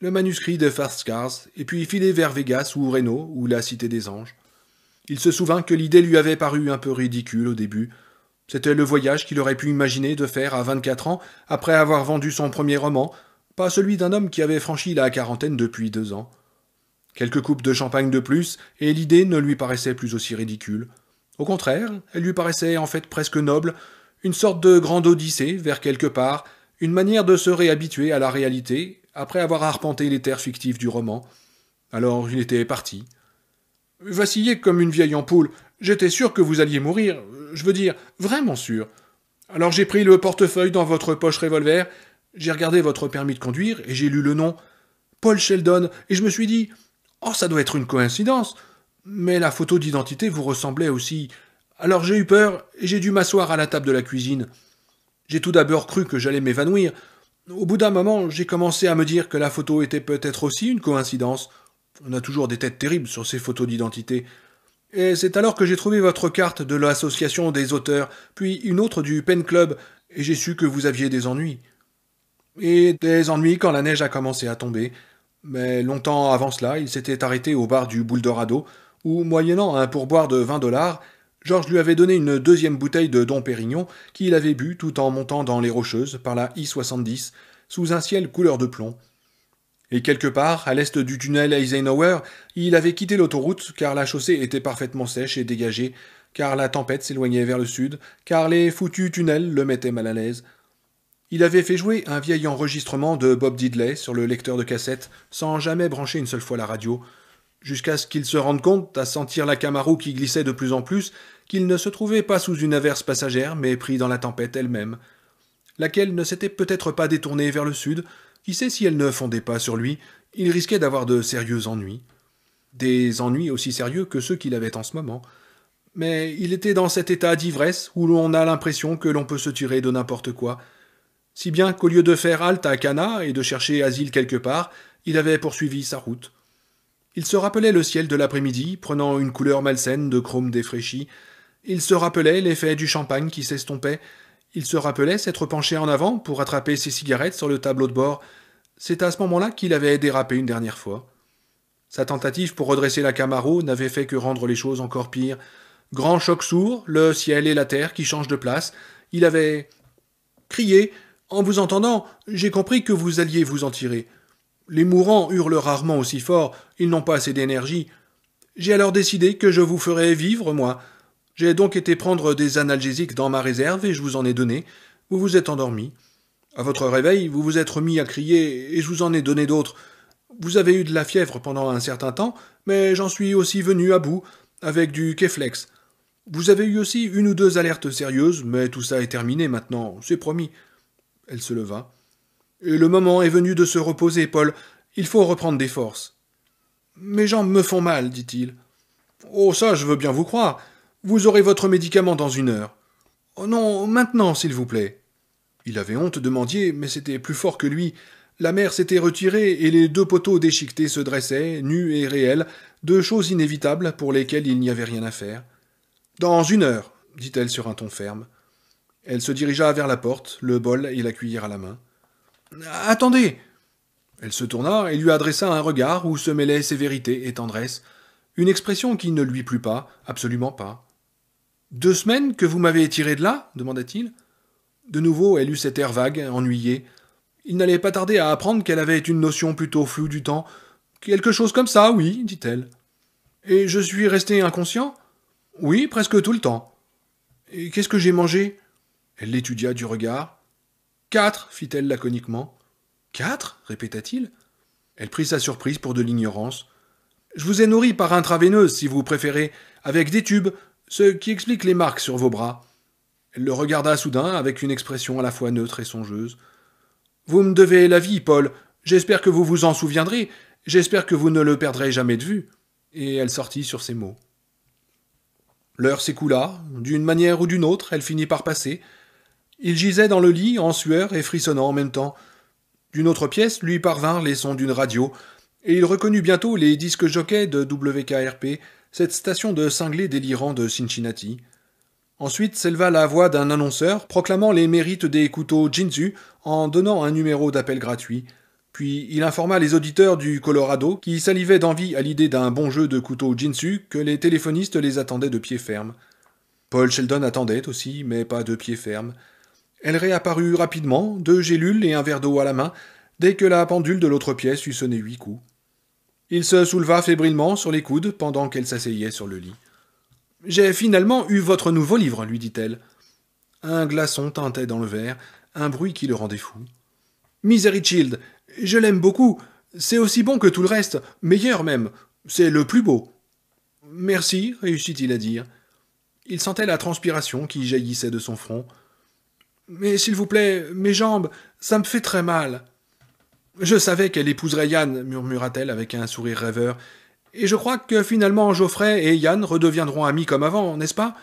le manuscrit de Fast Cars, et puis filé vers Vegas ou Reno, ou la Cité des Anges. Il se souvint que l'idée lui avait paru un peu ridicule au début. C'était le voyage qu'il aurait pu imaginer de faire à 24 ans, après avoir vendu son premier roman, pas celui d'un homme qui avait franchi la quarantaine depuis 2 ans. Quelques coupes de champagne de plus, et l'idée ne lui paraissait plus aussi ridicule. Au contraire, elle lui paraissait en fait presque noble, une sorte de grande odyssée vers quelque part, une manière de se réhabituer à la réalité, après avoir arpenté les terres fictives du roman. Alors il était parti. Vacillé comme une vieille ampoule, j'étais sûr que vous alliez mourir, je veux dire, vraiment sûr. Alors j'ai pris le portefeuille dans votre poche revolver, j'ai regardé votre permis de conduire et j'ai lu le nom, Paul Sheldon, et je me suis dit, oh ça doit être une coïncidence, mais la photo d'identité vous ressemblait aussi. Alors j'ai eu peur et j'ai dû m'asseoir à la table de la cuisine. J'ai tout d'abord cru que j'allais m'évanouir. Au bout d'un moment, j'ai commencé à me dire que la photo était peut-être aussi une coïncidence. On a toujours des têtes terribles sur ces photos d'identité. Et c'est alors que j'ai trouvé votre carte de l'association des auteurs, puis une autre du Pen Club, et j'ai su que vous aviez des ennuis. Et des ennuis quand la neige a commencé à tomber. Mais longtemps avant cela, il s'était arrêté au bar du Bouldorado, où, moyennant un pourboire de $20, Georges lui avait donné une deuxième bouteille de Dom Pérignon qu'il avait bu tout en montant dans les Rocheuses par la I-70, sous un ciel couleur de plomb. Et quelque part, à l'est du tunnel Eisenhower, il avait quitté l'autoroute car la chaussée était parfaitement sèche et dégagée, car la tempête s'éloignait vers le sud, car les foutus tunnels le mettaient mal à l'aise. Il avait fait jouer un vieil enregistrement de Bob Diddley sur le lecteur de cassette, sans jamais brancher une seule fois la radio, jusqu'à ce qu'il se rende compte, à sentir la Camaro qui glissait de plus en plus, qu'il ne se trouvait pas sous une averse passagère, mais pris dans la tempête elle-même, laquelle ne s'était peut-être pas détournée vers le sud. Qui sait si elle ne fondait pas sur lui, il risquait d'avoir de sérieux ennuis. Des ennuis aussi sérieux que ceux qu'il avait en ce moment. Mais il était dans cet état d'ivresse où l'on a l'impression que l'on peut se tirer de n'importe quoi, si bien qu'au lieu de faire halte à Cana et de chercher asile quelque part, il avait poursuivi sa route. Il se rappelait le ciel de l'après-midi, prenant une couleur malsaine de chrome défraîchi. Il se rappelait l'effet du champagne qui s'estompait. Il se rappelait s'être penché en avant pour attraper ses cigarettes sur le tableau de bord. C'est à ce moment-là qu'il avait dérapé une dernière fois. Sa tentative pour redresser la Camaro n'avait fait que rendre les choses encore pires. Grand choc sourd, le ciel et la terre qui changent de place. Il avait crié. En vous entendant, j'ai compris que vous alliez vous en tirer. Les mourants hurlent rarement aussi fort, ils n'ont pas assez d'énergie. J'ai alors décidé que je vous ferais vivre, moi. J'ai donc été prendre des analgésiques dans ma réserve et je vous en ai donné. Vous vous êtes endormi. À votre réveil, vous vous êtes remis à crier et je vous en ai donné d'autres. Vous avez eu de la fièvre pendant un certain temps, mais j'en suis aussi venu à bout, avec du Keflex. Vous avez eu aussi une ou deux alertes sérieuses, mais tout ça est terminé maintenant, c'est promis. Elle se leva. Et le moment est venu de se reposer, Paul. Il faut reprendre des forces. Mes jambes me font mal, dit-il. Oh, ça, je veux bien vous croire. Vous aurez votre médicament dans 1 heure. Oh non, maintenant, s'il vous plaît. Il avait honte de mendier, mais c'était plus fort que lui. La mer s'était retirée et les 2 poteaux déchiquetés se dressaient, nus et réels, 2 choses inévitables pour lesquelles il n'y avait rien à faire. Dans 1 heure, dit-elle sur un ton ferme. Elle se dirigea vers la porte, le bol et la cuillère à la main. Attendez. Elle se tourna et lui adressa un regard où se mêlaient sévérité et tendresse, une expression qui ne lui plut pas, absolument pas. 2 semaines que vous m'avez tiré de là demanda-t-il. De nouveau, elle eut cet air vague, ennuyé. Il n'allait pas tarder à apprendre qu'elle avait une notion plutôt floue du temps. Quelque chose comme ça, oui, dit-elle. Et je suis resté inconscient? Oui, presque tout le temps. Et qu'est-ce que j'ai mangé? Elle l'étudia du regard. 4, fit-elle laconiquement. 4 répéta-t-il. Elle prit sa surprise pour de l'ignorance. Je vous ai nourri par intraveineuse, si vous préférez, avec des tubes, ce qui explique les marques sur vos bras. Elle le regarda soudain avec une expression à la fois neutre et songeuse. Vous me devez la vie, Paul. J'espère que vous vous en souviendrez. J'espère que vous ne le perdrez jamais de vue. Et elle sortit sur ces mots. L'heure s'écoula. D'une manière ou d'une autre, elle finit par passer. Il gisait dans le lit, en sueur et frissonnant en même temps. D'une autre pièce lui parvinrent les sons d'une radio, et il reconnut bientôt les disques jockeys de WKRP, cette station de cinglés délirants de Cincinnati. Ensuite s'éleva la voix d'un annonceur proclamant les mérites des couteaux Jinzu en donnant un numéro d'appel gratuit. Puis il informa les auditeurs du Colorado, qui salivaient d'envie à l'idée d'un bon jeu de couteaux Jinzu, que les téléphonistes les attendaient de pied ferme. Paul Sheldon attendait aussi, mais pas de pied ferme. Elle réapparut rapidement, 2 gélules et un verre d'eau à la main, dès que la pendule de l'autre pièce eut sonné 8 coups. Il se souleva fébrilement sur les coudes pendant qu'elle s'asseyait sur le lit. « J'ai finalement eu votre nouveau livre, lui dit-elle. Un glaçon tintait dans le verre, un bruit qui le rendait fou. « Misery Child, je l'aime beaucoup. C'est aussi bon que tout le reste, meilleur même. C'est le plus beau. »« Merci, réussit-il à dire. Il sentait la transpiration qui jaillissait de son front. « Mais s'il vous plaît, mes jambes, ça me fait très mal. »« Je savais qu'elle épouserait Yann, murmura-t-elle avec un sourire rêveur. Et je crois que finalement Geoffrey et Yann redeviendront amis comme avant, n'est-ce pas?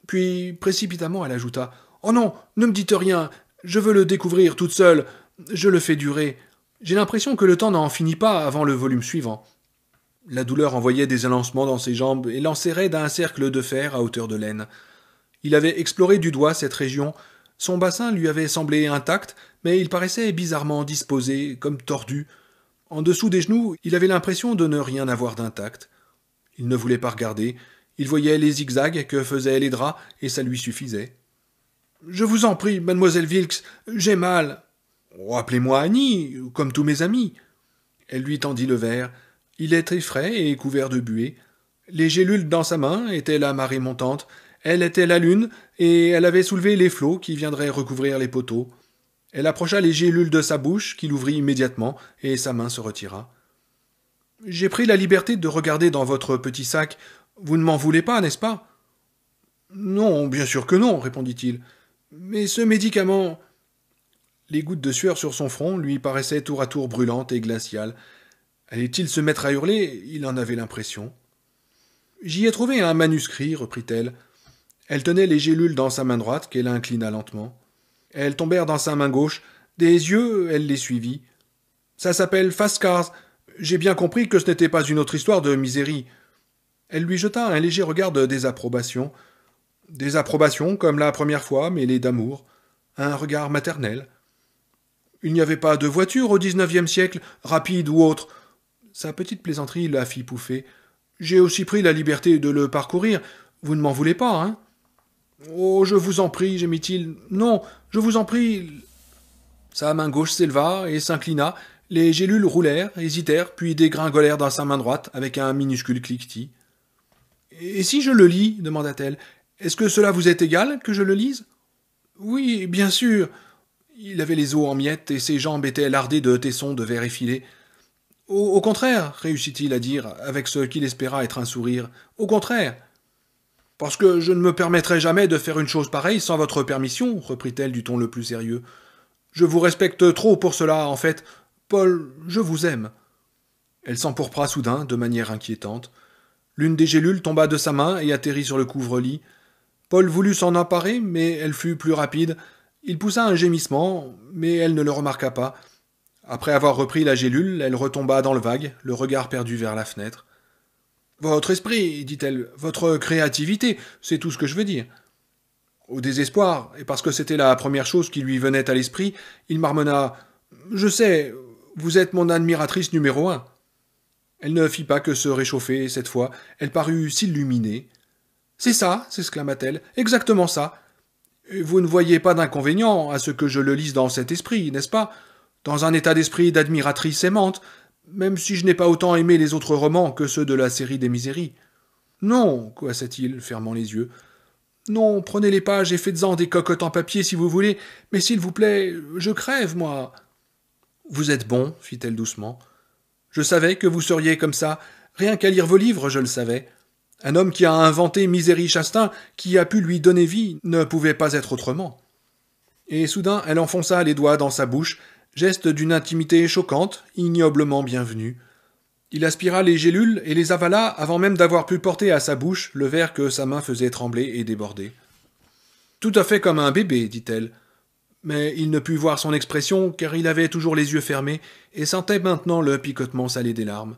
Puis, précipitamment, elle ajouta. Oh non, ne me dites rien. Je veux le découvrir toute seule. Je le fais durer. J'ai l'impression que le temps n'en finit pas avant le volume suivant. La douleur envoyait des élancements dans ses jambes et l'enserrait d'un cercle de fer à hauteur de laine. Il avait exploré du doigt cette région. Son bassin lui avait semblé intact, mais il paraissait bizarrement disposé, comme tordu. En dessous des genoux, il avait l'impression de ne rien avoir d'intact. Il ne voulait pas regarder. Il voyait les zigzags que faisaient les draps, et ça lui suffisait. « Je vous en prie, mademoiselle Wilkes, j'ai mal. »« Oh, appelez-moi Annie, comme tous mes amis. » Elle lui tendit le verre. Il était frais et couvert de buée. Les gélules dans sa main étaient la marée montante. Elle était la lune, et elle avait soulevé les flots qui viendraient recouvrir les poteaux. Elle approcha les gélules de sa bouche, qu'il ouvrit immédiatement, et sa main se retira. « J'ai pris la liberté de regarder dans votre petit sac. Vous ne m'en voulez pas, n'est-ce pas ?»« Non, bien sûr que non, répondit-il. Mais ce médicament... » Les gouttes de sueur sur son front lui paraissaient tour à tour brûlantes et glaciales. Allait-il se mettre à hurler? Il en avait l'impression. « J'y ai trouvé un manuscrit, reprit-elle. Elle tenait les gélules dans sa main droite, qu'elle inclina lentement. Elles tombèrent dans sa main gauche. Des yeux, elle les suivit. Ça s'appelle Fast-Cars. J'ai bien compris que ce n'était pas une autre histoire de misérie. Elle lui jeta un léger regard de désapprobation. Désapprobation comme la première fois, mêlée d'amour. Un regard maternel. Il n'y avait pas de voiture au XIXe siècle, rapide ou autre. Sa petite plaisanterie la fit pouffer. J'ai aussi pris la liberté de le parcourir. Vous ne m'en voulez pas, hein? Oh, je vous en prie, gémit-il. Non, je vous en prie. Sa main gauche s'éleva et s'inclina. Les gélules roulèrent, hésitèrent, puis dégringolèrent dans sa main droite avec un minuscule cliquetis. Et si je le lis, demanda-t-elle, est-ce que cela vous est égal que je le lise? Oui, bien sûr. Il avait les os en miettes et ses jambes étaient lardées de tessons de verre effilé. Au contraire, réussit-il à dire, avec ce qu'il espéra être un sourire. Au contraire. Parce que je ne me permettrai jamais de faire une chose pareille sans votre permission, reprit-elle du ton le plus sérieux. Je vous respecte trop pour cela, en fait. Paul, je vous aime. Elle s'empourpra soudain, de manière inquiétante. L'une des gélules tomba de sa main et atterrit sur le couvre-lit. Paul voulut s'en emparer, mais elle fut plus rapide. Il poussa un gémissement, mais elle ne le remarqua pas. Après avoir repris la gélule, elle retomba dans le vague, le regard perdu vers la fenêtre. « Votre esprit, dit-elle, votre créativité, c'est tout ce que je veux dire. » Au désespoir, et parce que c'était la première chose qui lui venait à l'esprit, il marmonna « Je sais, vous êtes mon admiratrice numéro 1. » Elle ne fit pas que se réchauffer, cette fois, elle parut s'illuminer. « C'est ça, s'exclama-t-elle, exactement ça. Vous ne voyez pas d'inconvénient à ce que je le lise dans cet esprit, n'est-ce pas? Dans un état d'esprit d'admiratrice aimante, même si je n'ai pas autant aimé les autres romans que ceux de la série des Miséries. »« Non, coassa-t-il, fermant les yeux. Non, prenez les pages et faites-en des cocottes en papier si vous voulez, mais s'il vous plaît, je crève, moi. »« Vous êtes bon, fit-elle doucement. Je savais que vous seriez comme ça. Rien qu'à lire vos livres, je le savais. Un homme qui a inventé Misérie Chastain, qui a pu lui donner vie, ne pouvait pas être autrement. » Et soudain, elle enfonça les doigts dans sa bouche, geste d'une intimité choquante, ignoblement bienvenue. Il aspira les gélules et les avala avant même d'avoir pu porter à sa bouche le verre que sa main faisait trembler et déborder. « Tout à fait comme un bébé, dit-elle. » Mais il ne put voir son expression car il avait toujours les yeux fermés et sentait maintenant le picotement salé des larmes.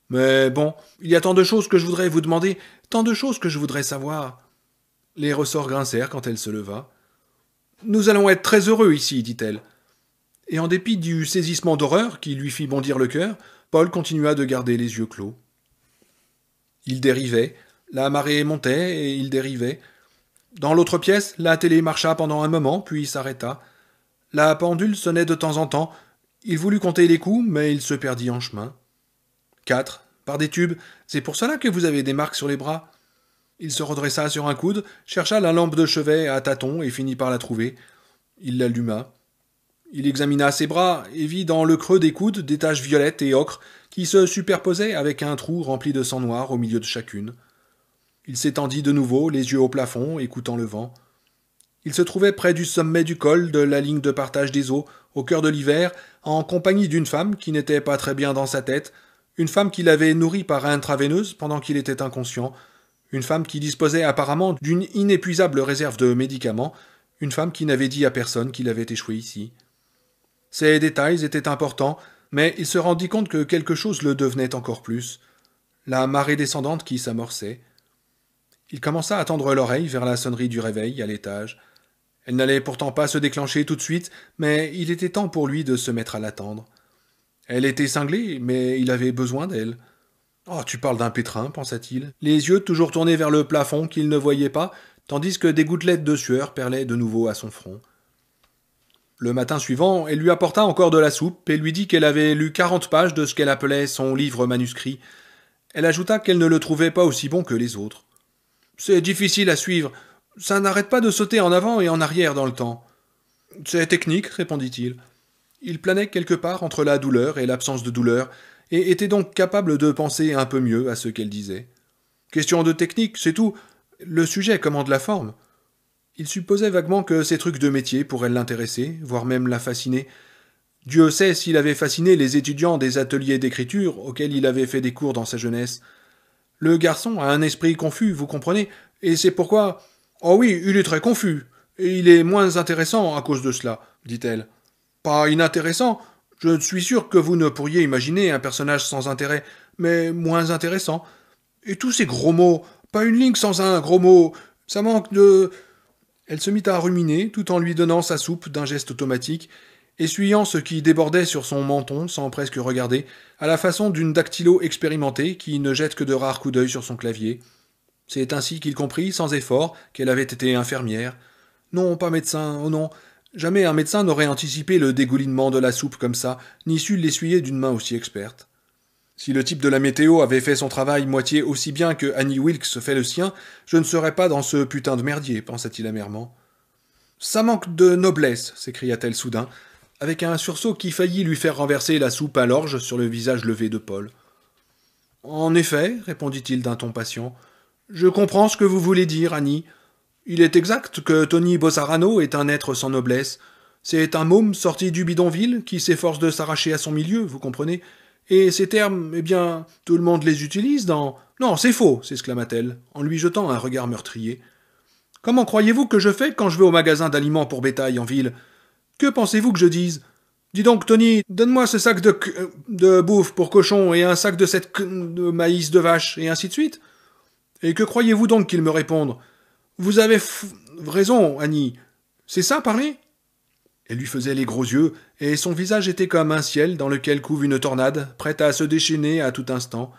« Mais bon, il y a tant de choses que je voudrais vous demander, tant de choses que je voudrais savoir. » Les ressorts grincèrent quand elle se leva. « Nous allons être très heureux ici, dit-elle. » Et en dépit du saisissement d'horreur qui lui fit bondir le cœur, Paul continua de garder les yeux clos. Il dérivait, la marée montait et il dérivait. Dans l'autre pièce, la télé marcha pendant un moment, puis s'arrêta. La pendule sonnait de temps en temps. Il voulut compter les coups, mais il se perdit en chemin. 4, par des tubes, c'est pour cela que vous avez des marques sur les bras. Il se redressa sur un coude, chercha la lampe de chevet à tâtons et finit par la trouver. Il l'alluma. Il examina ses bras et vit dans le creux des coudes des taches violettes et ocre qui se superposaient avec un trou rempli de sang noir au milieu de chacune. Il s'étendit de nouveau, les yeux au plafond, écoutant le vent. Il se trouvait près du sommet du col de la ligne de partage des eaux, au cœur de l'hiver, en compagnie d'une femme qui n'était pas très bien dans sa tête, une femme qui l'avait nourri par intraveineuse pendant qu'il était inconscient, une femme qui disposait apparemment d'une inépuisable réserve de médicaments, une femme qui n'avait dit à personne qu'il avait échoué ici. Ces détails étaient importants, mais il se rendit compte que quelque chose le devenait encore plus. La marée descendante qui s'amorçait. Il commença à tendre l'oreille vers la sonnerie du réveil à l'étage. Elle n'allait pourtant pas se déclencher tout de suite, mais il était temps pour lui de se mettre à l'attendre. Elle était cinglée, mais il avait besoin d'elle. « Oh, tu parles d'un pétrin, pensa-t-il, les yeux toujours tournés vers le plafond qu'il ne voyait pas, tandis que des gouttelettes de sueur perlaient de nouveau à son front. Le matin suivant, elle lui apporta encore de la soupe et lui dit qu'elle avait lu 40 pages de ce qu'elle appelait son livre manuscrit. Elle ajouta qu'elle ne le trouvait pas aussi bon que les autres. « C'est difficile à suivre. Ça n'arrête pas de sauter en avant et en arrière dans le temps. »« C'est technique, répondit-il. Il planait quelque part entre la douleur et l'absence de douleur, et était donc capable de penser un peu mieux à ce qu'elle disait. Question de technique, c'est tout. Le sujet commande la forme. Il supposait vaguement que ces trucs de métier pourraient l'intéresser, voire même la fasciner. Dieu sait s'il avait fasciné les étudiants des ateliers d'écriture auxquels il avait fait des cours dans sa jeunesse. Le garçon a un esprit confus, vous comprenez, et c'est pourquoi... Oh oui, il est très confus, et il est moins intéressant à cause de cela, dit-elle. Pas inintéressant, je suis sûr que vous ne pourriez imaginer un personnage sans intérêt, mais moins intéressant. Et tous ces gros mots, pas une ligne sans un gros mot, ça manque de... Elle se mit à ruminer, tout en lui donnant sa soupe d'un geste automatique, essuyant ce qui débordait sur son menton sans presque regarder, à la façon d'une dactylo expérimentée qui ne jette que de rares coups d'œil sur son clavier. C'est ainsi qu'il comprit, sans effort, qu'elle avait été infirmière. Non, pas médecin, oh non. Jamais un médecin n'aurait anticipé le dégoulinement de la soupe comme ça, ni su l'essuyer d'une main aussi experte. Si le type de la météo avait fait son travail moitié aussi bien que Annie Wilkes fait le sien, je ne serais pas dans ce putain de merdier, pensa-t-il amèrement. Ça manque de noblesse, s'écria-t-elle soudain, avec un sursaut qui faillit lui faire renverser la soupe à l'orge sur le visage levé de Paul. En effet, répondit-il d'un ton patient, je comprends ce que vous voulez dire, Annie. Il est exact que Tony Bossarano est un être sans noblesse. C'est un môme sorti du bidonville qui s'efforce de s'arracher à son milieu, vous comprenez. Et ces termes, eh bien, tout le monde les utilise dans... Non, c'est faux, s'exclama-t-elle, en lui jetant un regard meurtrier. Comment croyez-vous que je fais quand je vais au magasin d'aliments pour bétail en ville? Que pensez-vous que je dise? Dis donc, Tony, donne-moi ce sac de bouffe pour cochon et un sac de maïs de vache, et ainsi de suite. Et que croyez-vous donc qu'ils me répondent? Vous avez raison, Annie. C'est ça, parler? Elle lui faisait les gros yeux, et son visage était comme un ciel dans lequel couve une tornade, prête à se déchaîner à tout instant.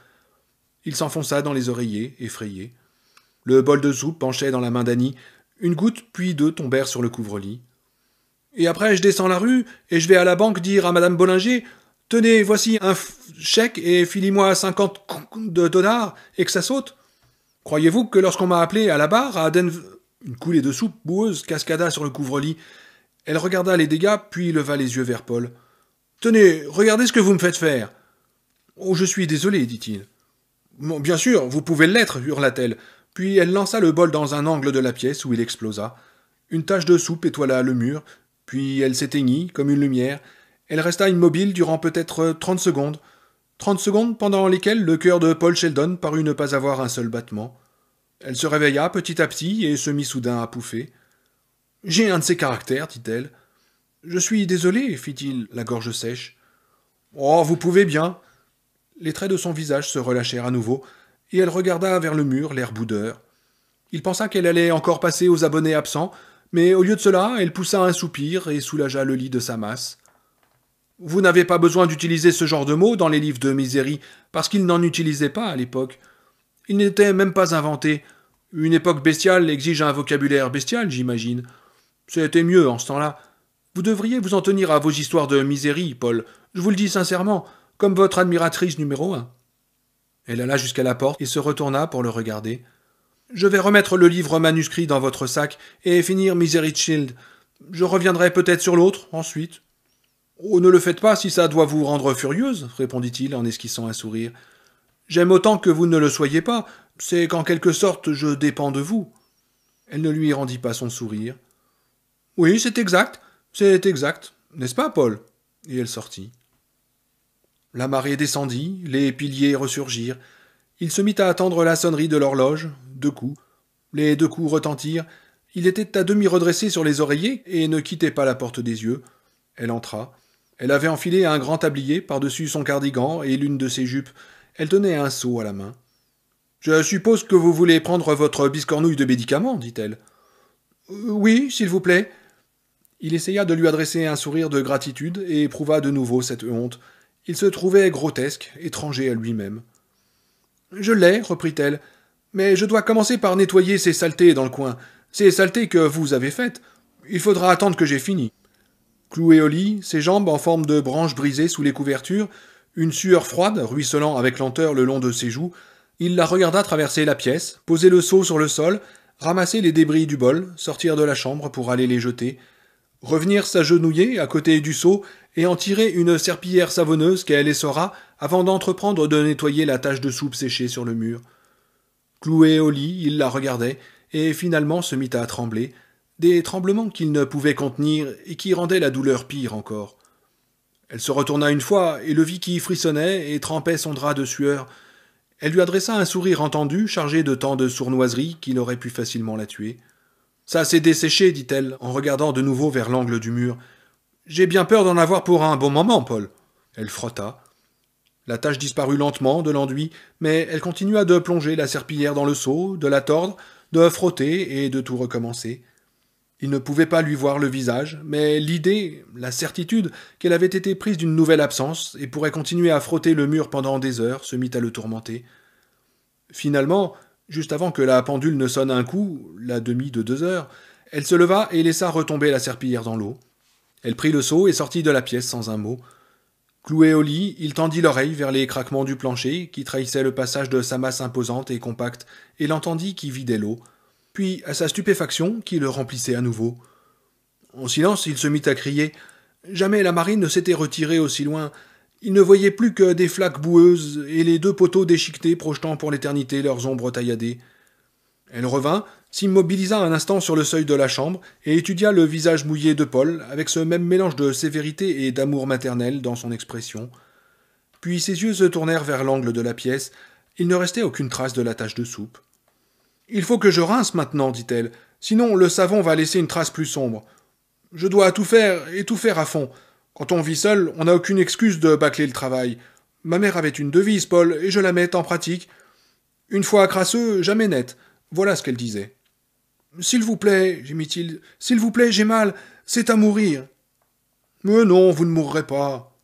Il s'enfonça dans les oreillers, effrayé. Le bol de soupe penchait dans la main d'Annie. Une goutte, puis deux tombèrent sur le couvre-lit. Et après, je descends la rue, et je vais à la banque dire à Madame Bollinger, « Tenez, voici un chèque, et filez-moi 50 $, et que ça saute. » Croyez-vous que lorsqu'on m'a appelé à la barre, à Denver... Une coulée de soupe boueuse cascada sur le couvre-lit. Elle regarda les dégâts, puis leva les yeux vers Paul. « Tenez, regardez ce que vous me faites faire. »« Oh, je suis désolé, dit-il. »« Bon, bien sûr, vous pouvez l'être, hurla-t-elle. Puis elle lança le bol dans un angle de la pièce où il explosa. Une tache de soupe étoila le mur, puis elle s'éteignit, comme une lumière. Elle resta immobile durant peut-être 30 secondes. 30 secondes pendant lesquelles le cœur de Paul Sheldon parut ne pas avoir un seul battement. Elle se réveilla petit à petit et se mit soudain à pouffer. « J'ai un de ces caractères, dit-elle. »« Je suis désolé, fit-il, la gorge sèche. »« Oh, vous pouvez bien. » Les traits de son visage se relâchèrent à nouveau, et elle regarda vers le mur, l'air boudeur. Il pensa qu'elle allait encore passer aux abonnés absents, mais au lieu de cela, elle poussa un soupir et soulagea le lit de sa masse. « Vous n'avez pas besoin d'utiliser ce genre de mots dans les livres de Misery, parce qu'ils n'en utilisaient pas à l'époque. Ils n'étaient même pas inventés. Une époque bestiale exige un vocabulaire bestial, j'imagine. C'était mieux en ce temps-là. Vous devriez vous en tenir à vos histoires de misérie, Paul. Je vous le dis sincèrement, comme votre admiratrice numéro 1. Elle alla jusqu'à la porte et se retourna pour le regarder. Je vais remettre le livre manuscrit dans votre sac et finir Misery Shield. Je reviendrai peut-être sur l'autre, ensuite. Oh, ne le faites pas si ça doit vous rendre furieuse, répondit-il en esquissant un sourire. J'aime autant que vous ne le soyez pas. C'est qu'en quelque sorte je dépends de vous. Elle ne lui rendit pas son sourire. Oui, c'est exact, n'est-ce pas, Paul? Et elle sortit. La marée descendit, les piliers ressurgirent. Il se mit à attendre la sonnerie de l'horloge, 2 coups. Les 2 coups retentirent. Il était à demi redressé sur les oreillers et ne quittait pas la porte des yeux. Elle entra. Elle avait enfilé un grand tablier par-dessus son cardigan et l'une de ses jupes. Elle tenait un seau à la main. « Je suppose que vous voulez prendre votre biscornouille de médicaments, dit-elle. Oui, s'il vous plaît. » Il essaya de lui adresser un sourire de gratitude et éprouva de nouveau cette honte. Il se trouvait grotesque, étranger à lui-même. « Je l'ai, reprit-elle, mais je dois commencer par nettoyer ces saletés dans le coin, ces saletés que vous avez faites. Il faudra attendre que j'ai fini. » Cloué au lit, ses jambes en forme de branches brisées sous les couvertures, une sueur froide ruisselant avec lenteur le long de ses joues, il la regarda traverser la pièce, poser le seau sur le sol, ramasser les débris du bol, sortir de la chambre pour aller les jeter. Revenir s'agenouiller à côté du seau et en tirer une serpillière savonneuse qu'elle essora avant d'entreprendre de nettoyer la tache de soupe séchée sur le mur. Cloué au lit, il la regardait et finalement se mit à trembler, des tremblements qu'il ne pouvait contenir et qui rendaient la douleur pire encore. Elle se retourna une fois et le vit qui frissonnait et trempait son drap de sueur. Elle lui adressa un sourire entendu, chargé de tant de sournoiseries qu'il aurait pu facilement la tuer. Ça s'est desséché, dit-elle, en regardant de nouveau vers l'angle du mur. J'ai bien peur d'en avoir pour un bon moment, Paul. Elle frotta. La tache disparut lentement de l'enduit, mais elle continua de plonger la serpillière dans le seau, de la tordre, de frotter et de tout recommencer. Il ne pouvait pas lui voir le visage, mais l'idée, la certitude qu'elle avait été prise d'une nouvelle absence et pourrait continuer à frotter le mur pendant des heures se mit à le tourmenter. Finalement, juste avant que la pendule ne sonne un coup, la demie de 2 heures, elle se leva et laissa retomber la serpillière dans l'eau. Elle prit le seau et sortit de la pièce sans un mot. Cloué au lit, il tendit l'oreille vers les craquements du plancher qui trahissaient le passage de sa masse imposante et compacte et l'entendit qui vidait l'eau. Puis, à sa stupéfaction, qui le remplissait à nouveau. En silence, il se mit à crier. Jamais la marine ne s'était retirée aussi loin. Il ne voyait plus que des flaques boueuses et les 2 poteaux déchiquetés projetant pour l'éternité leurs ombres tailladées. Elle revint, s'immobilisa un instant sur le seuil de la chambre et étudia le visage mouillé de Paul avec ce même mélange de sévérité et d'amour maternel dans son expression. Puis ses yeux se tournèrent vers l'angle de la pièce. Il ne restait aucune trace de la tache de soupe. « Il faut que je rince maintenant, dit-elle, sinon le savon va laisser une trace plus sombre. Je dois tout faire et tout faire à fond. Quand on vit seul, on n'a aucune excuse de bâcler le travail. Ma mère avait une devise, Paul, et je la mets en pratique. Une fois crasseux, jamais net. Voilà ce qu'elle disait. S'il vous plaît, gémit-il, s'il vous plaît, j'ai mal, c'est à mourir. Mais non, vous ne mourrez pas.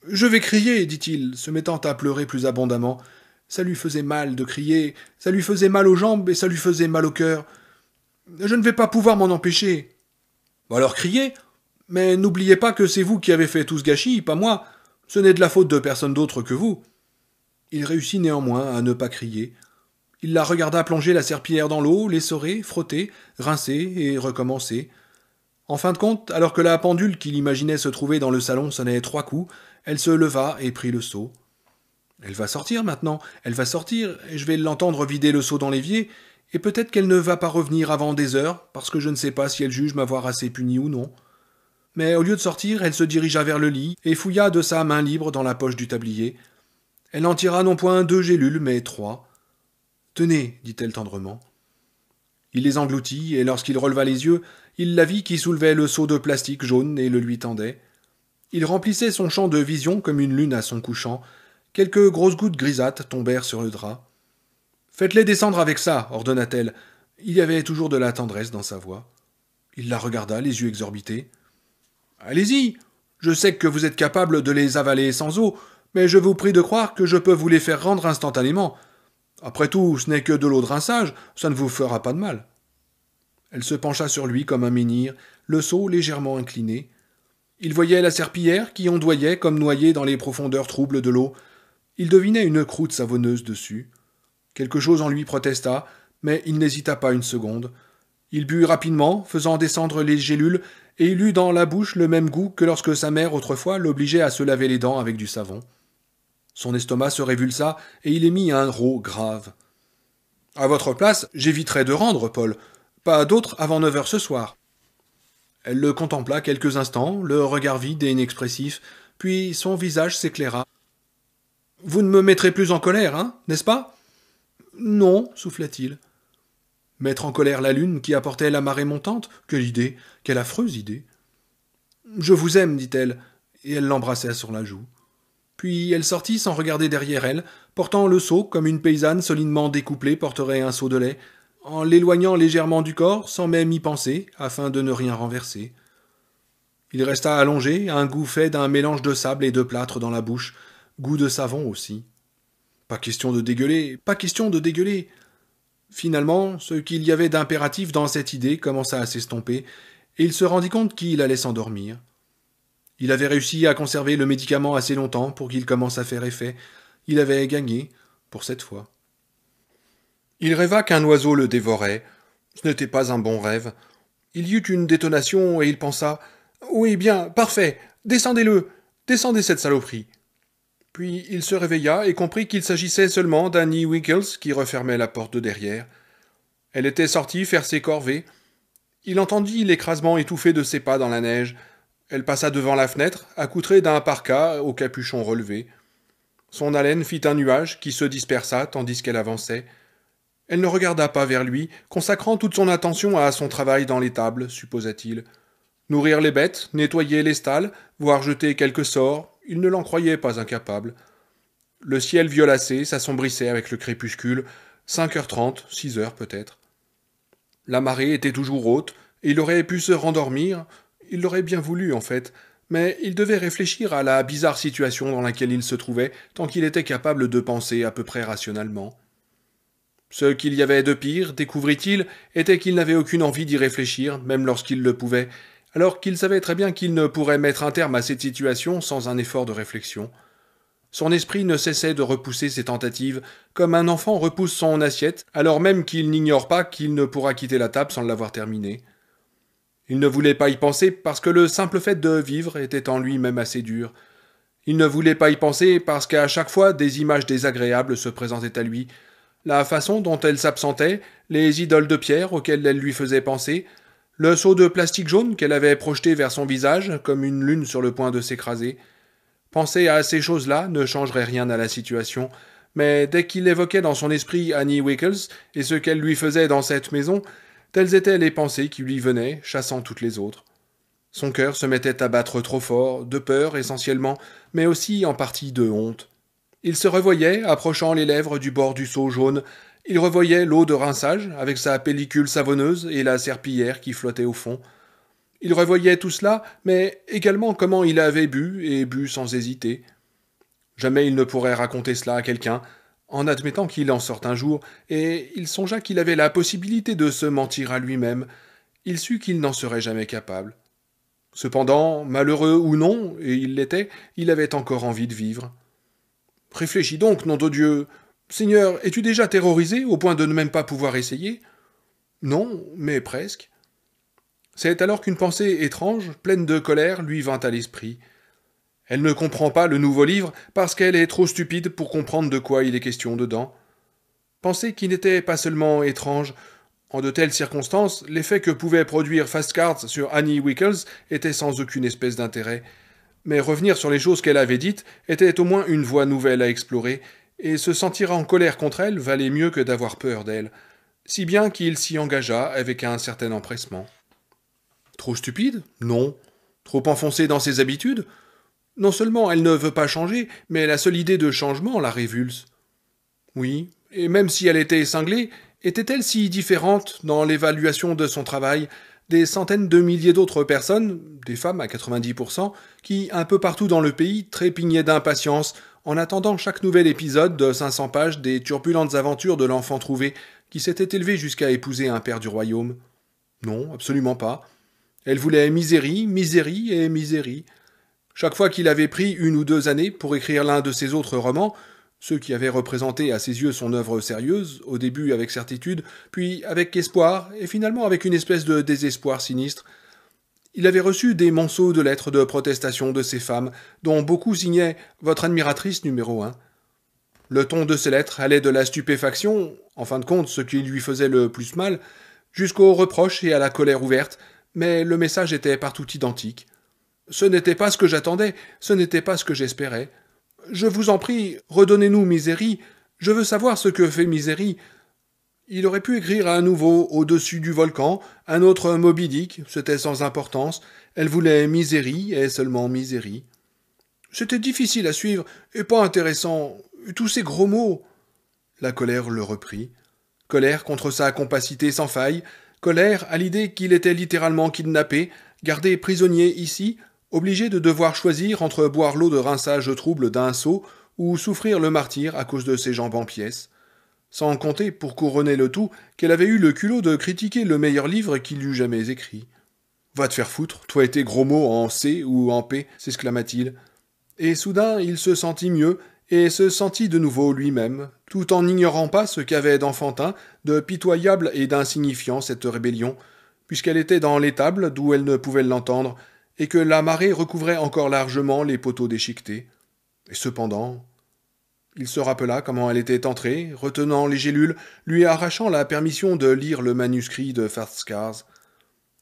Je vais crier, dit-il, se mettant à pleurer plus abondamment. Ça lui faisait mal de crier, ça lui faisait mal aux jambes et ça lui faisait mal au cœur. Je ne vais pas pouvoir m'en empêcher. Alors criez, mais n'oubliez pas que c'est vous qui avez fait tout ce gâchis, pas moi. Ce n'est de la faute de personne d'autre que vous. Il réussit néanmoins à ne pas crier. Il la regarda plonger la serpillière dans l'eau, l'essorer, frotter, rincer et recommencer. En fin de compte, alors que la pendule qu'il imaginait se trouver dans le salon sonnait 3 coups, elle se leva et prit le seau. Elle va sortir maintenant, elle va sortir, et je vais l'entendre vider le seau dans l'évier, et peut-être qu'elle ne va pas revenir avant des heures, parce que je ne sais pas si elle juge m'avoir assez puni ou non. Mais au lieu de sortir, elle se dirigea vers le lit, et fouilla de sa main libre dans la poche du tablier. Elle en tira non point 2 gélules, mais 3. « Tenez, dit-elle tendrement. » Il les engloutit, et lorsqu'il releva les yeux, il la vit qui soulevait le seau de plastique jaune et le lui tendait. Il remplissait son champ de vision comme une lune à son couchant. Quelques grosses gouttes grisâtres tombèrent sur le drap. « Faites-les descendre avec ça, ordonna-t-elle. Il y avait toujours de la tendresse dans sa voix. Il la regarda, les yeux exorbités. « Allez-y, je sais que vous êtes capable de les avaler sans eau, mais je vous prie de croire que je peux vous les faire rendre instantanément. Après tout, ce n'est que de l'eau de rinçage, ça ne vous fera pas de mal. » Elle se pencha sur lui comme un menhir, le seau légèrement incliné. Il voyait la serpillière qui ondoyait comme noyée dans les profondeurs troubles de l'eau. Il devinait une croûte savonneuse dessus. Quelque chose en lui protesta, mais il n'hésita pas une seconde. Il but rapidement, faisant descendre les gélules, et il eut dans la bouche le même goût que lorsque sa mère autrefois l'obligeait à se laver les dents avec du savon. Son estomac se révulsa, et il émit un rot grave. « À votre place, j'éviterais de rendre, Paul. Pas d'autre avant 9 heures ce soir. » Elle le contempla quelques instants, le regard vide et inexpressif, puis son visage s'éclaira. « Vous ne me mettrez plus en colère, hein, n'est-ce pas ?»« Non, souffla-t-il. » Mettre en colère la lune qui apportait la marée montante? Quelle idée, quelle affreuse idée. « Je vous aime, dit-elle, et elle l'embrassa sur la joue. Puis elle sortit sans regarder derrière elle, portant le seau comme une paysanne solidement découplée porterait un seau de lait, en l'éloignant légèrement du corps sans même y penser, afin de ne rien renverser. Il resta allongé, un goût fait d'un mélange de sable et de plâtre dans la bouche, goût de savon aussi. Pas question de dégueuler, pas question de dégueuler. Finalement, ce qu'il y avait d'impératif dans cette idée commença à s'estomper, et il se rendit compte qu'il allait s'endormir. Il avait réussi à conserver le médicament assez longtemps pour qu'il commence à faire effet. Il avait gagné, pour cette fois. Il rêva qu'un oiseau le dévorait. Ce n'était pas un bon rêve. Il y eut une détonation et il pensa « Oui, bien, parfait, descendez-le, descendez cette saloperie !» Puis il se réveilla et comprit qu'il s'agissait seulement d'Annie Wiggles qui refermait la porte de derrière. Elle était sortie faire ses corvées. Il entendit l'écrasement étouffé de ses pas dans la neige. Elle passa devant la fenêtre, accoutrée d'un parka au capuchon relevé. Son haleine fit un nuage qui se dispersa tandis qu'elle avançait. Elle ne regarda pas vers lui, consacrant toute son attention à son travail dans l'étable, supposa-t-il. Nourrir les bêtes, nettoyer les stalles, voire jeter quelques sorts, il ne l'en croyait pas incapable. Le ciel violacé s'assombrissait avec le crépuscule, 5h30, 6h peut-être. La marée était toujours haute, et il aurait pu se rendormir, il l'aurait bien voulu en fait, mais il devait réfléchir à la bizarre situation dans laquelle il se trouvait tant qu'il était capable de penser à peu près rationnellement. Ce qu'il y avait de pire, découvrit-il, était qu'il n'avait aucune envie d'y réfléchir, même lorsqu'il le pouvait, alors qu'il savait très bien qu'il ne pourrait mettre un terme à cette situation sans un effort de réflexion. Son esprit ne cessait de repousser ses tentatives, comme un enfant repousse son assiette, alors même qu'il n'ignore pas qu'il ne pourra quitter la table sans l'avoir terminée. Il ne voulait pas y penser parce que le simple fait de vivre était en lui-même assez dur. Il ne voulait pas y penser parce qu'à chaque fois des images désagréables se présentaient à lui. La façon dont elle s'absentait, les idoles de pierre auxquelles elle lui faisait penser, le seau de plastique jaune qu'elle avait projeté vers son visage comme une lune sur le point de s'écraser. Penser à ces choses-là ne changerait rien à la situation, mais dès qu'il évoquait dans son esprit Annie Wiggles et ce qu'elle lui faisait dans cette maison, telles étaient les pensées qui lui venaient, chassant toutes les autres. Son cœur se mettait à battre trop fort, de peur essentiellement, mais aussi en partie de honte. Il se revoyait, approchant les lèvres du bord du seau jaune. Il revoyait l'eau de rinçage, avec sa pellicule savonneuse et la serpillière qui flottait au fond. Il revoyait tout cela, mais également comment il avait bu, et bu sans hésiter. Jamais il ne pourrait raconter cela à quelqu'un, en admettant qu'il en sorte un jour, et il songea qu'il avait la possibilité de se mentir à lui-même. Il sut qu'il n'en serait jamais capable. Cependant, malheureux ou non, et il l'était, il avait encore envie de vivre. Réfléchis donc, nom de Dieu. Seigneur, es-tu déjà terrorisé au point de ne même pas pouvoir essayer? Non, mais presque. C'est alors qu'une pensée étrange, pleine de colère, lui vint à l'esprit. Elle ne comprend pas le nouveau livre parce qu'elle est trop stupide pour comprendre de quoi il est question dedans. Pensée qui n'était pas seulement étrange. En de telles circonstances, l'effet que pouvait produire Fastcards sur Annie Wiggles était sans aucune espèce d'intérêt. Mais revenir sur les choses qu'elle avait dites était au moins une voie nouvelle à explorer, et se sentir en colère contre elle valait mieux que d'avoir peur d'elle, si bien qu'il s'y engagea avec un certain empressement. Trop stupide? Non. Trop enfoncée dans ses habitudes? Non seulement elle ne veut pas changer, mais la seule idée de changement la révulse. Oui, et même si elle était cinglée, était-elle si différente dans l'évaluation de son travail des centaines de milliers d'autres personnes, des femmes à 90%, qui, un peu partout dans le pays, trépignaient d'impatience en attendant chaque nouvel épisode de 500 pages des turbulentes aventures de l'enfant trouvé qui s'était élevé jusqu'à épouser un père du royaume? Non, absolument pas. Elle voulait misérie, misérie et misérie. Chaque fois qu'il avait pris 1 ou 2 années pour écrire l'un de ses autres romans, ceux qui avaient représenté à ses yeux son œuvre sérieuse, au début avec certitude, puis avec espoir, et finalement avec une espèce de désespoir sinistre, il avait reçu des monceaux de lettres de protestation de ces femmes, dont beaucoup signaient « Votre admiratrice numéro 1 ». Le ton de ces lettres allait de la stupéfaction, en fin de compte ce qui lui faisait le plus mal, jusqu'aux reproches et à la colère ouverte, mais le message était partout identique. Ce n'était pas ce que j'attendais, ce n'était pas ce que j'espérais. Je vous en prie, redonnez-nous Misérie. Je veux savoir ce que fait Misérie. Il aurait pu écrire à nouveau au-dessus du volcan, un autre Moby Dick, c'était sans importance. Elle voulait Misérie et seulement Misérie. C'était difficile à suivre et pas intéressant. Tous ces gros mots. La colère le reprit. Colère contre sa compacité sans faille. Colère à l'idée qu'il était littéralement kidnappé, gardé prisonnier ici, obligé de devoir choisir entre boire l'eau de rinçage trouble d'un seau ou souffrir le martyre à cause de ses jambes en pièces. Sans compter, pour couronner le tout, qu'elle avait eu le culot de critiquer le meilleur livre qu'il eût jamais écrit. « Va te faire foutre, toi et tes gros mots en C ou en P », s'exclama-t-il. Et soudain il se sentit mieux, et se sentit de nouveau lui-même, tout en n'ignorant pas ce qu'avait d'enfantin, de pitoyable et d'insignifiant cette rébellion, puisqu'elle était dans l'étable d'où elle ne pouvait l'entendre, et que la marée recouvrait encore largement les poteaux déchiquetés. Et cependant, il se rappela comment elle était entrée, retenant les gélules, lui arrachant la permission de lire le manuscrit de Farskars.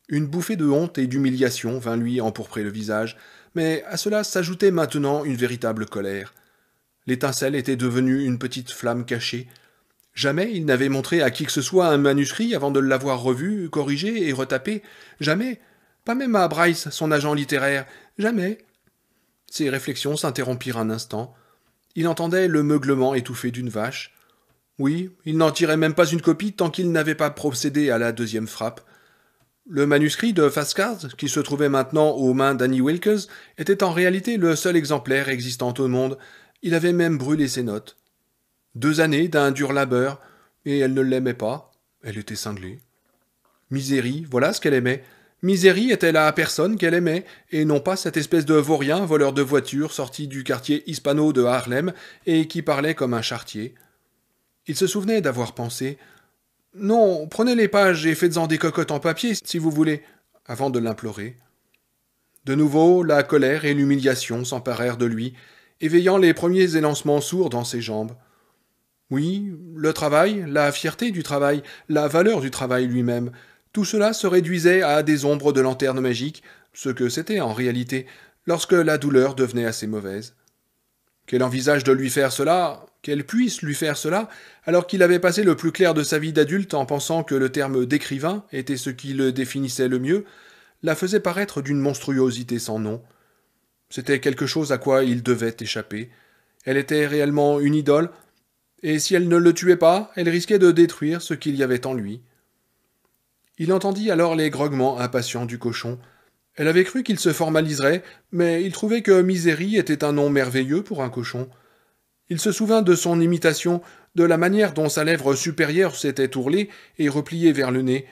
Une bouffée de honte et d'humiliation vint lui empourprer le visage, mais à cela s'ajoutait maintenant une véritable colère. L'étincelle était devenue une petite flamme cachée. Jamais il n'avait montré à qui que ce soit un manuscrit avant de l'avoir revu, corrigé et retapé. Jamais. Pas même à Bryce, son agent littéraire. Jamais. Ses réflexions s'interrompirent un instant. Il entendait le meuglement étouffé d'une vache. Oui, il n'en tirait même pas une copie tant qu'il n'avait pas procédé à la deuxième frappe. Le manuscrit de Farskars, qui se trouvait maintenant aux mains d'Annie Wilkes, était en réalité le seul exemplaire existant au monde. Il avait même brûlé ses notes. 2 années d'un dur labeur, et elle ne l'aimait pas. Elle était cinglée. Misérie, voilà ce qu'elle aimait. Misérie était la personne qu'elle aimait, et non pas cette espèce de vaurien voleur de voitures sorti du quartier hispano de Harlem et qui parlait comme un charretier. Il se souvenait d'avoir pensé « Non, prenez les pages et faites-en des cocottes en papier, si vous voulez », avant de l'implorer. De nouveau, la colère et l'humiliation s'emparèrent de lui, éveillant les premiers élancements sourds dans ses jambes. Oui, le travail, la fierté du travail, la valeur du travail lui-même, tout cela se réduisait à des ombres de lanterne magique, ce que c'était en réalité, lorsque la douleur devenait assez mauvaise. Qu'elle envisage de lui faire cela, qu'elle puisse lui faire cela, alors qu'il avait passé le plus clair de sa vie d'adulte en pensant que le terme d'écrivain était ce qui le définissait le mieux, la faisait paraître d'une monstruosité sans nom. C'était quelque chose à quoi il devait échapper. Elle était réellement une idole, et si elle ne le tuait pas, elle risquait de détruire ce qu'il y avait en lui. Il entendit alors les grognements impatients du cochon. Elle avait cru qu'il se formaliserait, mais il trouvait que Misery était un nom merveilleux pour un cochon. Il se souvint de son imitation, de la manière dont sa lèvre supérieure s'était ourlée et repliée vers le nez,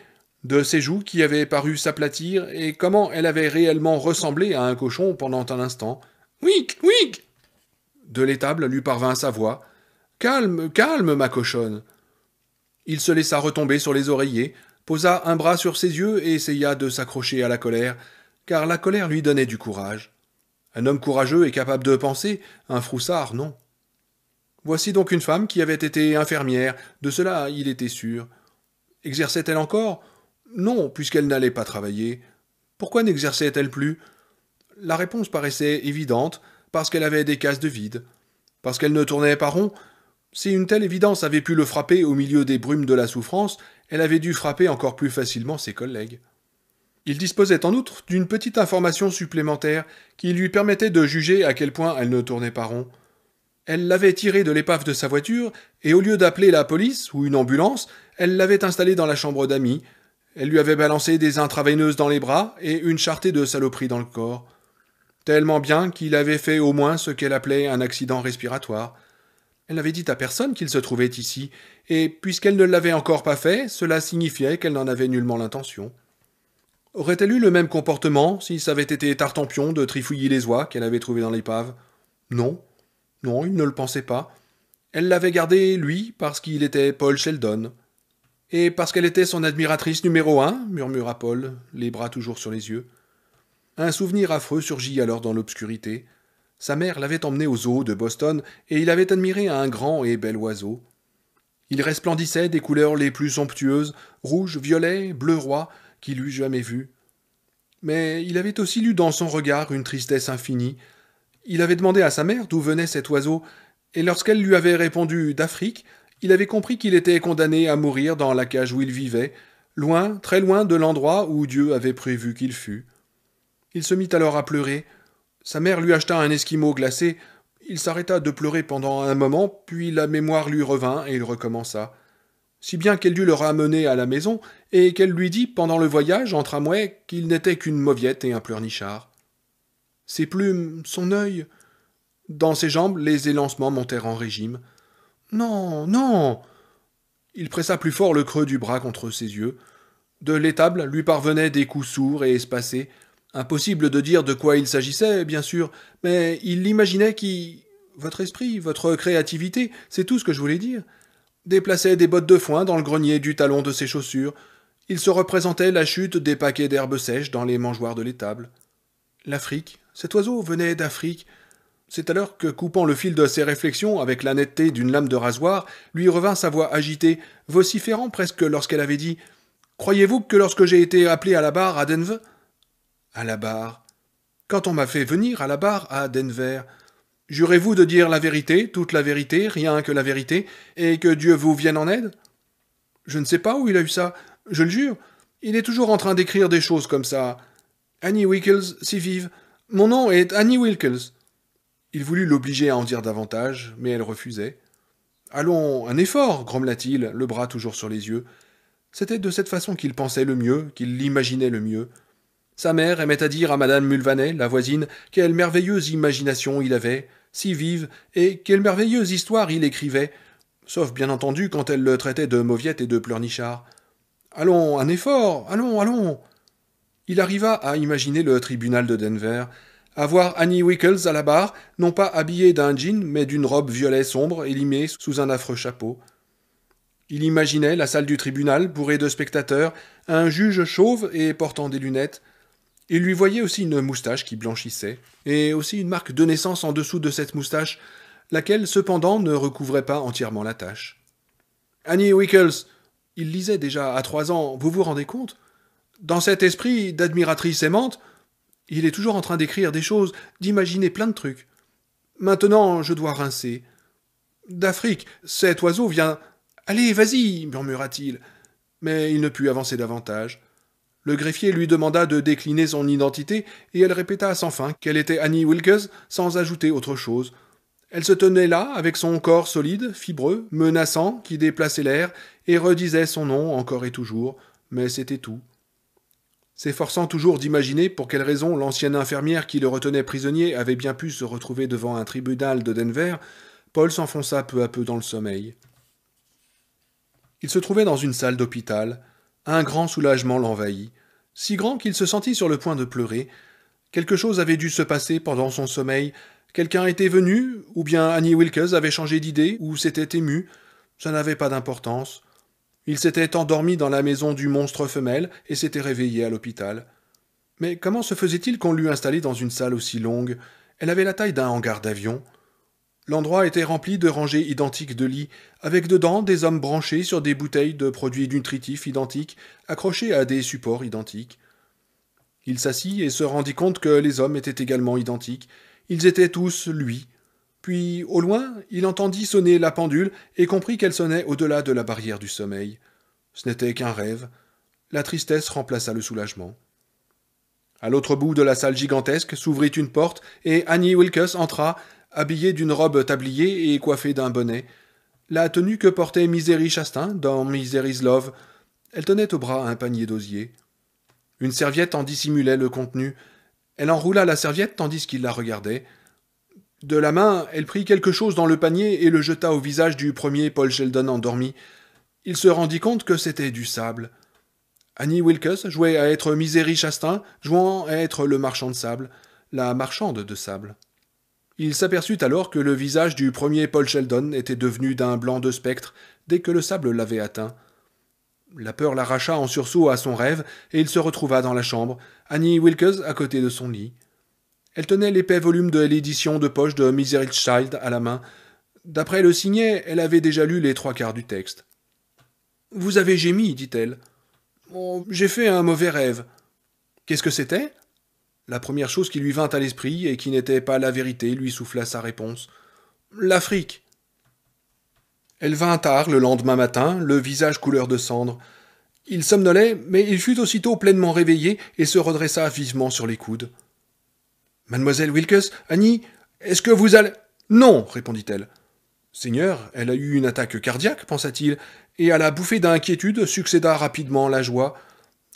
de ses joues qui avaient paru s'aplatir, et comment elle avait réellement ressemblé à un cochon pendant un instant. « Ouic, ouic !» De l'étable lui parvint sa voix. « Calme, calme, ma cochonne !» Il se laissa retomber sur les oreillers, posa un bras sur ses yeux et essaya de s'accrocher à la colère, car la colère lui donnait du courage. Un homme courageux est capable de penser, un froussard non. Voici donc une femme qui avait été infirmière, de cela il était sûr. Exerçait-elle encore ? Non, puisqu'elle n'allait pas travailler. Pourquoi n'exerçait-elle plus ? La réponse paraissait évidente, parce qu'elle avait des cases de vide. Parce qu'elle ne tournait pas rond. Si une telle évidence avait pu le frapper au milieu des brumes de la souffrance, elle avait dû frapper encore plus facilement ses collègues. Il disposait en outre d'une petite information supplémentaire qui lui permettait de juger à quel point elle ne tournait pas rond. Elle l'avait tirée de l'épave de sa voiture, et au lieu d'appeler la police ou une ambulance, elle l'avait installée dans la chambre d'amis. Elle lui avait balancé des intraveineuses dans les bras et une charretée de saloperies dans le corps. Tellement bien qu'il avait fait au moins ce qu'elle appelait un accident respiratoire. Elle n'avait dit à personne qu'il se trouvait ici, et puisqu'elle ne l'avait encore pas fait, cela signifiait qu'elle n'en avait nullement l'intention. Aurait-elle eu le même comportement si ça avait été Tartampion de Trifouillis les oies qu'elle avait trouvé dans l'épave ? Non. Non, il ne le pensait pas. Elle l'avait gardé, lui, parce qu'il était Paul Sheldon. Et parce qu'elle était son admiratrice numéro 1, murmura Paul, les bras toujours sur les yeux. Un souvenir affreux surgit alors dans l'obscurité. Sa mère l'avait emmené au zoo de Boston, et il avait admiré un grand et bel oiseau. Il resplendissait des couleurs les plus somptueuses, rouge, violet, bleu roi, qu'il eût jamais vu. Mais il avait aussi lu dans son regard une tristesse infinie. Il avait demandé à sa mère d'où venait cet oiseau, et lorsqu'elle lui avait répondu d'Afrique, il avait compris qu'il était condamné à mourir dans la cage où il vivait, loin, très loin de l'endroit où Dieu avait prévu qu'il fût. Il se mit alors à pleurer. Sa mère lui acheta un esquimau glacé. Il s'arrêta de pleurer pendant un moment, puis la mémoire lui revint et il recommença. Si bien qu'elle dut le ramener à la maison, et qu'elle lui dit pendant le voyage en tramway qu'il n'était qu'une mauviette et un pleurnichard. Ses plumes, son œil. Dans ses jambes, les élancements montèrent en régime. Non, non. Il pressa plus fort le creux du bras contre ses yeux. De l'étable lui parvenaient des coups sourds et espacés. Impossible de dire de quoi il s'agissait, bien sûr, mais il l'imaginait qui... Votre esprit, votre créativité, c'est tout ce que je voulais dire. Déplaçait des bottes de foin dans le grenier du talon de ses chaussures. Il se représentait la chute des paquets d'herbes sèches dans les mangeoires de l'étable. L'Afrique, cet oiseau venait d'Afrique. C'est alors que, coupant le fil de ses réflexions avec la netteté d'une lame de rasoir, lui revint sa voix agitée, vociférant presque lorsqu'elle avait dit « Croyez-vous que lorsque j'ai été appelé à la barre à Denver ?»« À la barre. Quand on m'a fait venir à la barre à Denver. Jurez-vous de dire la vérité, toute la vérité, rien que la vérité, et que Dieu vous vienne en aide ?»« Je ne sais pas où il a eu ça, je le jure. Il est toujours en train d'écrire des choses comme ça. Annie Wilkes, si vive. Mon nom est Annie Wilkes. » Il voulut l'obliger à en dire davantage, mais elle refusait. « Allons, un effort, grommela-t-il, le bras toujours sur les yeux. C'était de cette façon qu'il pensait le mieux, qu'il l'imaginait le mieux. Sa mère aimait à dire à madame Mulvaney, la voisine, quelle merveilleuse imagination il avait, si vive, et quelle merveilleuse histoire il écrivait, sauf bien entendu quand elle le traitait de mauviette et de pleurnichard. Allons, un effort, allons, allons. Il arriva à imaginer le tribunal de Denver, à voir Annie Wilkes à la barre, non pas habillée d'un jean, mais d'une robe violet sombre et limée sous un affreux chapeau. Il imaginait la salle du tribunal, bourrée de spectateurs, un juge chauve et portant des lunettes. Il lui voyait aussi une moustache qui blanchissait, et aussi une marque de naissance en dessous de cette moustache, laquelle cependant ne recouvrait pas entièrement la tache. Annie Wilkes, il lisait déjà à 3 ans, vous vous rendez compte? Dans cet esprit d'admiratrice aimante, il est toujours en train d'écrire des choses, d'imaginer plein de trucs. Maintenant, je dois rincer. D'Afrique, cet oiseau vient... Allez, vas-y, murmura-t-il. Mais il ne put avancer davantage. Le greffier lui demanda de décliner son identité, et elle répéta sans fin qu'elle était Annie Wilkes, sans ajouter autre chose. Elle se tenait là, avec son corps solide, fibreux, menaçant, qui déplaçait l'air, et redisait son nom encore et toujours, mais c'était tout. S'efforçant toujours d'imaginer pour quelle raison l'ancienne infirmière qui le retenait prisonnier avait bien pu se retrouver devant un tribunal de Denver, Paul s'enfonça peu à peu dans le sommeil. Il se trouvait dans une salle d'hôpital. Un grand soulagement l'envahit, si grand qu'il se sentit sur le point de pleurer. Quelque chose avait dû se passer pendant son sommeil. Quelqu'un était venu, ou bien Annie Wilkes avait changé d'idée, ou s'était ému. Ça n'avait pas d'importance. Il s'était endormi dans la maison du monstre femelle et s'était réveillé à l'hôpital. Mais comment se faisait-il qu'on l'eût installé dans une salle aussi longue? Elle avait la taille d'un hangar d'avion. L'endroit était rempli de rangées identiques de lits, avec dedans des hommes branchés sur des bouteilles de produits nutritifs identiques, accrochés à des supports identiques. Il s'assit et se rendit compte que les hommes étaient également identiques. Ils étaient tous lui. Puis, au loin, il entendit sonner la pendule et comprit qu'elle sonnait au-delà de la barrière du sommeil. Ce n'était qu'un rêve. La tristesse remplaça le soulagement. À l'autre bout de la salle gigantesque s'ouvrit une porte et Annie Wilkes entra, habillée d'une robe tablier et coiffée d'un bonnet. La tenue que portait Misery Chastain dans Misery's Love. Elle tenait au bras un panier d'osier. Une serviette en dissimulait le contenu. Elle enroula la serviette tandis qu'il la regardait. De la main, elle prit quelque chose dans le panier et le jeta au visage du premier Paul Sheldon endormi. Il se rendit compte que c'était du sable. Annie Wilkes jouait à être Misery Chastain, jouant à être le marchand de sable, la marchande de sable. Il s'aperçut alors que le visage du premier Paul Sheldon était devenu d'un blanc de spectre dès que le sable l'avait atteint. La peur l'arracha en sursaut à son rêve et il se retrouva dans la chambre, Annie Wilkes à côté de son lit. Elle tenait l'épais volume de l'édition de poche de Misery's Child à la main. D'après le signet, elle avait déjà lu les 3/4 du texte. « Vous avez gémi, dit-elle. Oh, j'ai fait un mauvais rêve. Qu'est-ce que c'était ?» La première chose qui lui vint à l'esprit et qui n'était pas la vérité lui souffla sa réponse. « L'Afrique. » Elle vint tard le lendemain matin, le visage couleur de cendre. Il somnolait, mais il fut aussitôt pleinement réveillé et se redressa vivement sur les coudes. « Mademoiselle Wilkes, Annie, est-ce que vous allez... »« Non, répondit-elle. « Seigneur, elle a eu une attaque cardiaque, pensa-t-il, et à la bouffée d'inquiétude succéda rapidement la joie.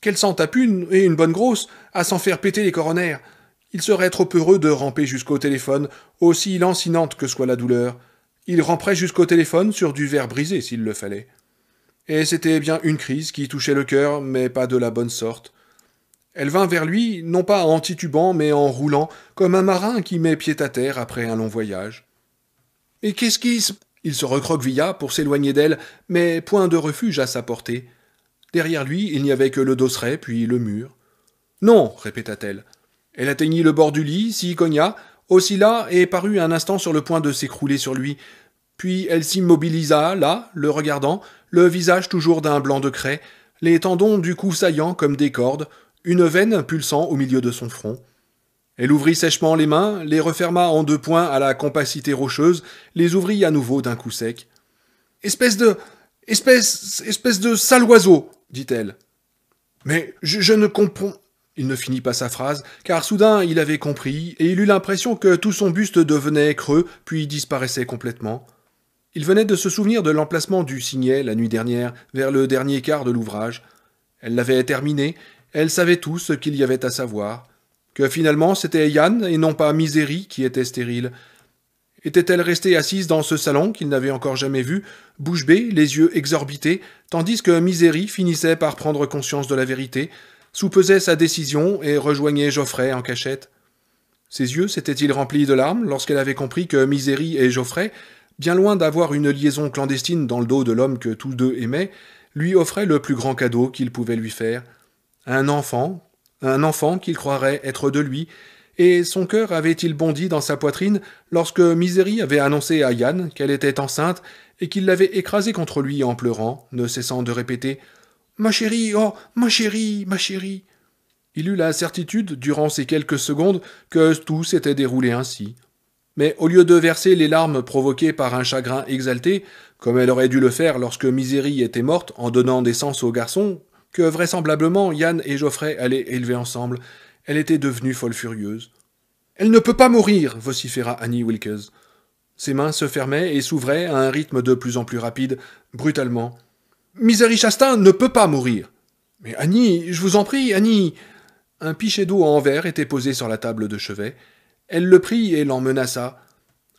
Qu'elle s'en tape une, et une bonne grosse, à s'en faire péter les coronaires. Il serait trop heureux de ramper jusqu'au téléphone, aussi lancinante que soit la douleur. Il ramperait jusqu'au téléphone sur du verre brisé, s'il le fallait. Et c'était bien une crise qui touchait le cœur, mais pas de la bonne sorte. Elle vint vers lui, non pas en titubant, mais en roulant, comme un marin qui met pied à terre après un long voyage. « Et qu'est-ce qui se... » Il se recroquevilla pour s'éloigner d'elle, mais point de refuge à sa portée. Derrière lui, il n'y avait que le dosseret, puis le mur. « Non !» répéta-t-elle. Elle atteignit le bord du lit, s'y cogna, oscilla et parut un instant sur le point de s'écrouler sur lui. Puis elle s'immobilisa, là, le regardant, le visage toujours d'un blanc de craie, les tendons du cou saillants comme des cordes, une veine pulsant au milieu de son front. Elle ouvrit sèchement les mains, les referma en 2 points à la compacité rocheuse, les ouvrit à nouveau d'un coup sec. « Espèce de sale oiseau !» dit-elle. « Mais je ne comprends... » Il ne finit pas sa phrase, car soudain il avait compris, et il eut l'impression que tout son buste devenait creux, puis disparaissait complètement. Il venait de se souvenir de l'emplacement du signet la nuit dernière, vers le dernier quart de l'ouvrage. Elle l'avait terminé, elle savait tout ce qu'il y avait à savoir. Que finalement c'était Yann, et non pas Misery, qui était stérile. Était-elle restée assise dans ce salon qu'il n'avait encore jamais vu, bouche bée, les yeux exorbités, tandis que Misery finissait par prendre conscience de la vérité, soupesait sa décision et rejoignait Geoffrey en cachette. Ses yeux s'étaient-ils remplis de larmes lorsqu'elle avait compris que Misery et Geoffrey, bien loin d'avoir une liaison clandestine dans le dos de l'homme que tous deux aimaient, lui offraient le plus grand cadeau qu'ils pouvaient lui faire. Un enfant qu'il croirait être de lui, et son cœur avait-il bondi dans sa poitrine lorsque Misery avait annoncé à Yann qu'elle était enceinte et qu'il l'avait écrasée contre lui en pleurant, ne cessant de répéter « Ma chérie, oh, ma chérie, ma chérie !» Il eut la certitude, durant ces quelques secondes, que tout s'était déroulé ainsi. Mais au lieu de verser les larmes provoquées par un chagrin exalté, comme elle aurait dû le faire lorsque Misery était morte en donnant naissance au garçon, que vraisemblablement Yann et Geoffrey allaient élever ensemble, elle était devenue folle furieuse. « Elle ne peut pas mourir !» vociféra Annie Wilkes. Ses mains se fermaient et s'ouvraient à un rythme de plus en plus rapide, brutalement. « Misery Chastain ne peut pas mourir !»« Mais Annie, je vous en prie, Annie !» Un pichet d'eau en verre était posé sur la table de chevet. Elle le prit et l'en menaça.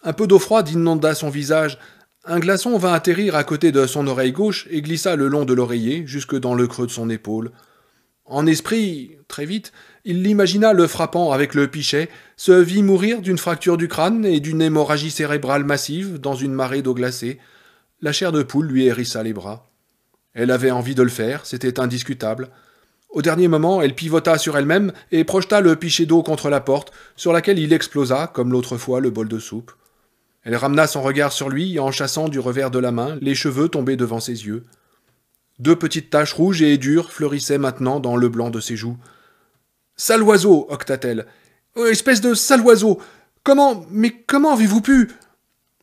Un peu d'eau froide inonda son visage. Un glaçon vint atterrir à côté de son oreille gauche et glissa le long de l'oreiller jusque dans le creux de son épaule. En esprit, très vite, il l'imagina le frappant avec le pichet, se vit mourir d'une fracture du crâne et d'une hémorragie cérébrale massive dans une marée d'eau glacée. La chair de poule lui hérissa les bras. Elle avait envie de le faire, c'était indiscutable. Au dernier moment, elle pivota sur elle-même et projeta le pichet d'eau contre la porte, sur laquelle il explosa, comme l'autre fois le bol de soupe. Elle ramena son regard sur lui en chassant du revers de la main les cheveux tombés devant ses yeux. 2 petites taches rouges et dures fleurissaient maintenant dans le blanc de ses joues. « Sale oiseau !» octa-t-elle. « Oh, espèce de sale oiseau ! Mais comment avez-vous pu ?»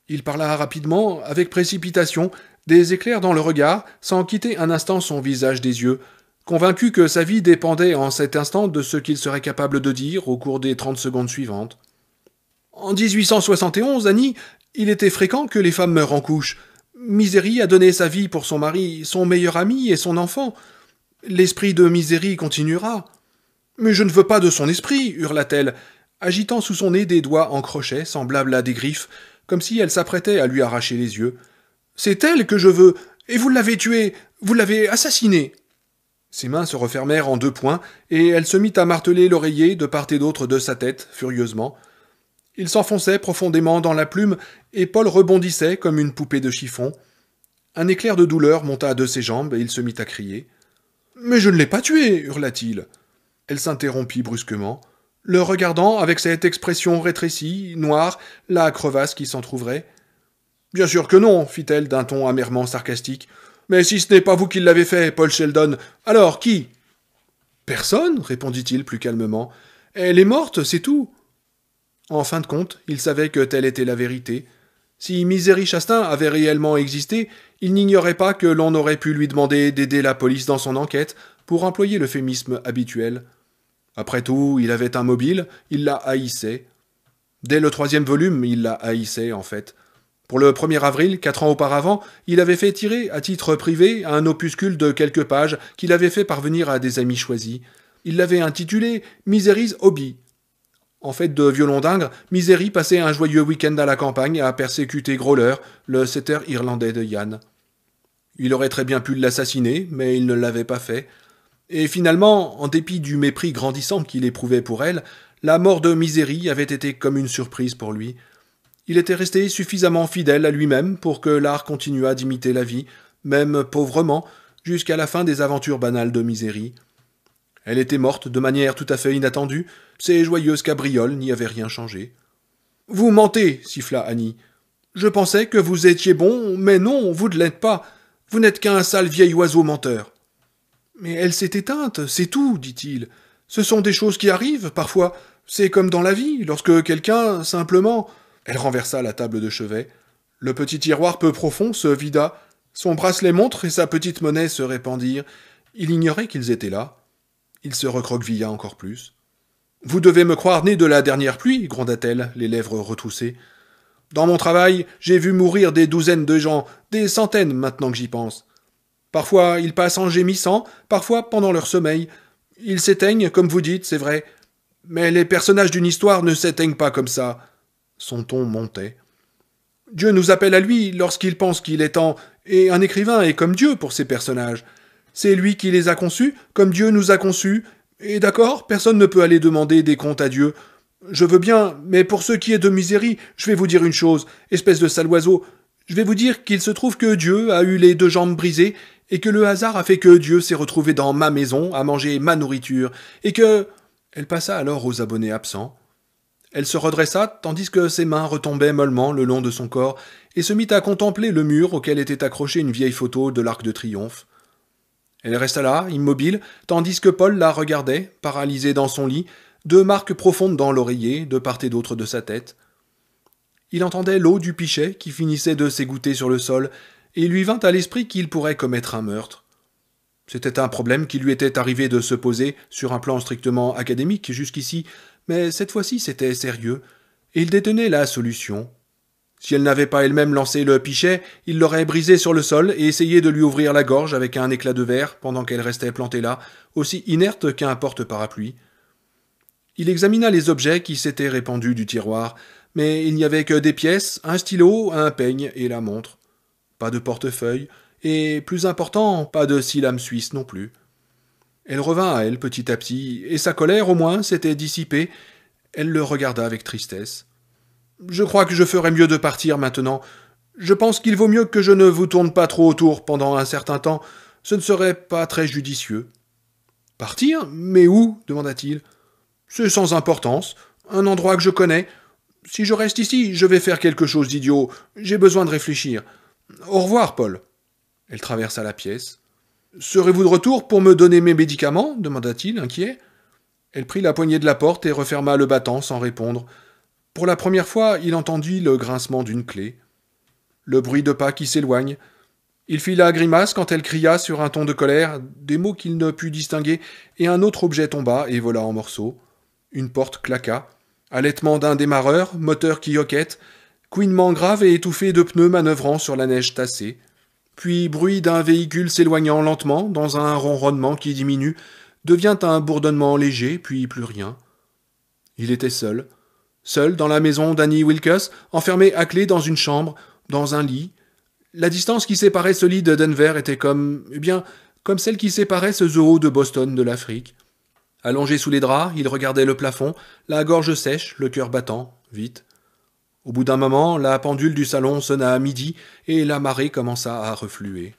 Il parla rapidement, avec précipitation, des éclairs dans le regard, sans quitter un instant son visage des yeux, convaincu que sa vie dépendait en cet instant de ce qu'il serait capable de dire au cours des 30 secondes suivantes. En 1871, Annie, il était fréquent que les femmes meurent en couche. Misery a donné sa vie pour son mari, son meilleur ami et son enfant. L'esprit de Misery continuera. Mais je ne veux pas de son esprit, hurla-t-elle, agitant sous son nez des doigts en crochet semblables à des griffes, comme si elle s'apprêtait à lui arracher les yeux. C'est elle que je veux, et vous l'avez tuée, vous l'avez assassinée. Ses mains se refermèrent en 2 poings, et elle se mit à marteler l'oreiller de part et d'autre de sa tête, furieusement. Il s'enfonçait profondément dans la plume, et Paul rebondissait comme une poupée de chiffon. Un éclair de douleur monta de ses jambes, et il se mit à crier. « Mais je ne l'ai pas tué !» hurla-t-il. Elle s'interrompit brusquement, le regardant avec cette expression rétrécie, noire, la crevasse qui s'entr'ouvrait. « Bien sûr que non !» fit-elle d'un ton amèrement sarcastique. « Mais si ce n'est pas vous qui l'avez fait, Paul Sheldon, alors qui ?»« Personne !» répondit-il plus calmement. « Elle est morte, c'est tout !» En fin de compte, il savait que telle était la vérité. Si Misery Chastain avait réellement existé, il n'ignorait pas que l'on aurait pu lui demander d'aider la police dans son enquête, pour employer l'euphémisme habituel. Après tout, il avait un mobile, il la haïssait. Dès le 3e volume, il la haïssait, en fait. Pour le 1er avril, 4 ans auparavant, il avait fait tirer, à titre privé, un opuscule de quelques pages qu'il avait fait parvenir à des amis choisis. Il l'avait intitulé « Misery's Hobby ». En fait de violon d'Ingres, Misery passait un joyeux week-end à la campagne à persécuter Growler, le setter irlandais de Yann. Il aurait très bien pu l'assassiner, mais il ne l'avait pas fait. Et finalement, en dépit du mépris grandissant qu'il éprouvait pour elle, la mort de Misery avait été comme une surprise pour lui. Il était resté suffisamment fidèle à lui-même pour que l'art continuât d'imiter la vie, même pauvrement, jusqu'à la fin des aventures banales de Misérie. Elle était morte de manière tout à fait inattendue, ses joyeuses cabrioles n'y avaient rien changé. « Vous mentez, siffla Annie. Je pensais que vous étiez bon, mais non, vous ne l'êtes pas. Vous n'êtes qu'un sale vieil oiseau menteur. » « Mais elle s'est éteinte, c'est tout, dit-il. Ce sont des choses qui arrivent, parfois. C'est comme dans la vie, lorsque quelqu'un, simplement... » Elle renversa la table de chevet. Le petit tiroir peu profond se vida. Son bracelet montre et sa petite monnaie se répandirent. Il ignorait qu'ils étaient là. Il se recroquevilla encore plus. « Vous devez me croire né de la dernière pluie, gronda-t-elle, les lèvres retroussées. Dans mon travail, j'ai vu mourir des douzaines de gens, des centaines maintenant que j'y pense. Parfois, ils passent en gémissant, parfois pendant leur sommeil. Ils s'éteignent, comme vous dites, c'est vrai. Mais les personnages d'une histoire ne s'éteignent pas comme ça. » Son ton montait. « Dieu nous appelle à lui lorsqu'il pense qu'il est temps, et un écrivain est comme Dieu pour ses personnages. C'est lui qui les a conçus, comme Dieu nous a conçus. Et d'accord, personne ne peut aller demander des comptes à Dieu. Je veux bien, mais pour ce qui est de Misérie, je vais vous dire une chose, espèce de sale oiseau. Je vais vous dire qu'il se trouve que Dieu a eu les 2 jambes brisées, et que le hasard a fait que Dieu s'est retrouvé dans ma maison à manger ma nourriture, et que... » Elle passa alors aux abonnés absents. Elle se redressa, tandis que ses mains retombaient mollement le long de son corps, et se mit à contempler le mur auquel était accrochée une vieille photo de l'Arc de Triomphe. Elle resta là, immobile, tandis que Paul la regardait, paralysé dans son lit, 2 marques profondes dans l'oreiller, de part et d'autre de sa tête. Il entendait l'eau du pichet qui finissait de s'égoutter sur le sol, et il lui vint à l'esprit qu'il pourrait commettre un meurtre. C'était un problème qui lui était arrivé de se poser sur un plan strictement académique jusqu'ici, mais cette fois-ci c'était sérieux, et il détenait la solution. Si elle n'avait pas elle-même lancé le pichet, il l'aurait brisé sur le sol et essayé de lui ouvrir la gorge avec un éclat de verre pendant qu'elle restait plantée là, aussi inerte qu'un porte-parapluie. Il examina les objets qui s'étaient répandus du tiroir, mais il n'y avait que des pièces, un stylo, un peigne et la montre. Pas de portefeuille, et, plus important, pas de scie lame suisse non plus. Elle revint à elle petit à petit, et sa colère, au moins, s'était dissipée. Elle le regarda avec tristesse. « Je crois que je ferais mieux de partir maintenant. Je pense qu'il vaut mieux que je ne vous tourne pas trop autour pendant un certain temps. Ce ne serait pas très judicieux. »« Partir? Mais où ?» demanda-t-il. « C'est sans importance. Un endroit que je connais. Si je reste ici, je vais faire quelque chose d'idiot. J'ai besoin de réfléchir. Au revoir, Paul. » Elle traversa la pièce. « Serez-vous de retour pour me donner mes médicaments » demanda-t-il, inquiet. Elle prit la poignée de la porte et referma le battant sans répondre. Pour la première fois, il entendit le grincement d'une clé. Le bruit de pas qui s'éloignent. Il fit la grimace quand elle cria sur un ton de colère, des mots qu'il ne put distinguer, et un autre objet tomba et vola en morceaux. Une porte claqua. Halètement d'un démarreur, moteur qui hoquette, couinement grave et étouffé de pneus manœuvrant sur la neige tassée. Puis bruit d'un véhicule s'éloignant lentement, dans un ronronnement qui diminue, devient un bourdonnement léger, puis plus rien. Il était seul. Seul dans la maison d'Annie Wilkes, enfermé à clé dans une chambre, dans un lit. La distance qui séparait ce lit de Denver était comme celle qui séparait ce zoo de Boston de l'Afrique. Allongé sous les draps, il regardait le plafond, la gorge sèche, le cœur battant, vite. Au bout d'un moment, la pendule du salon sonna à midi et la marée commença à refluer.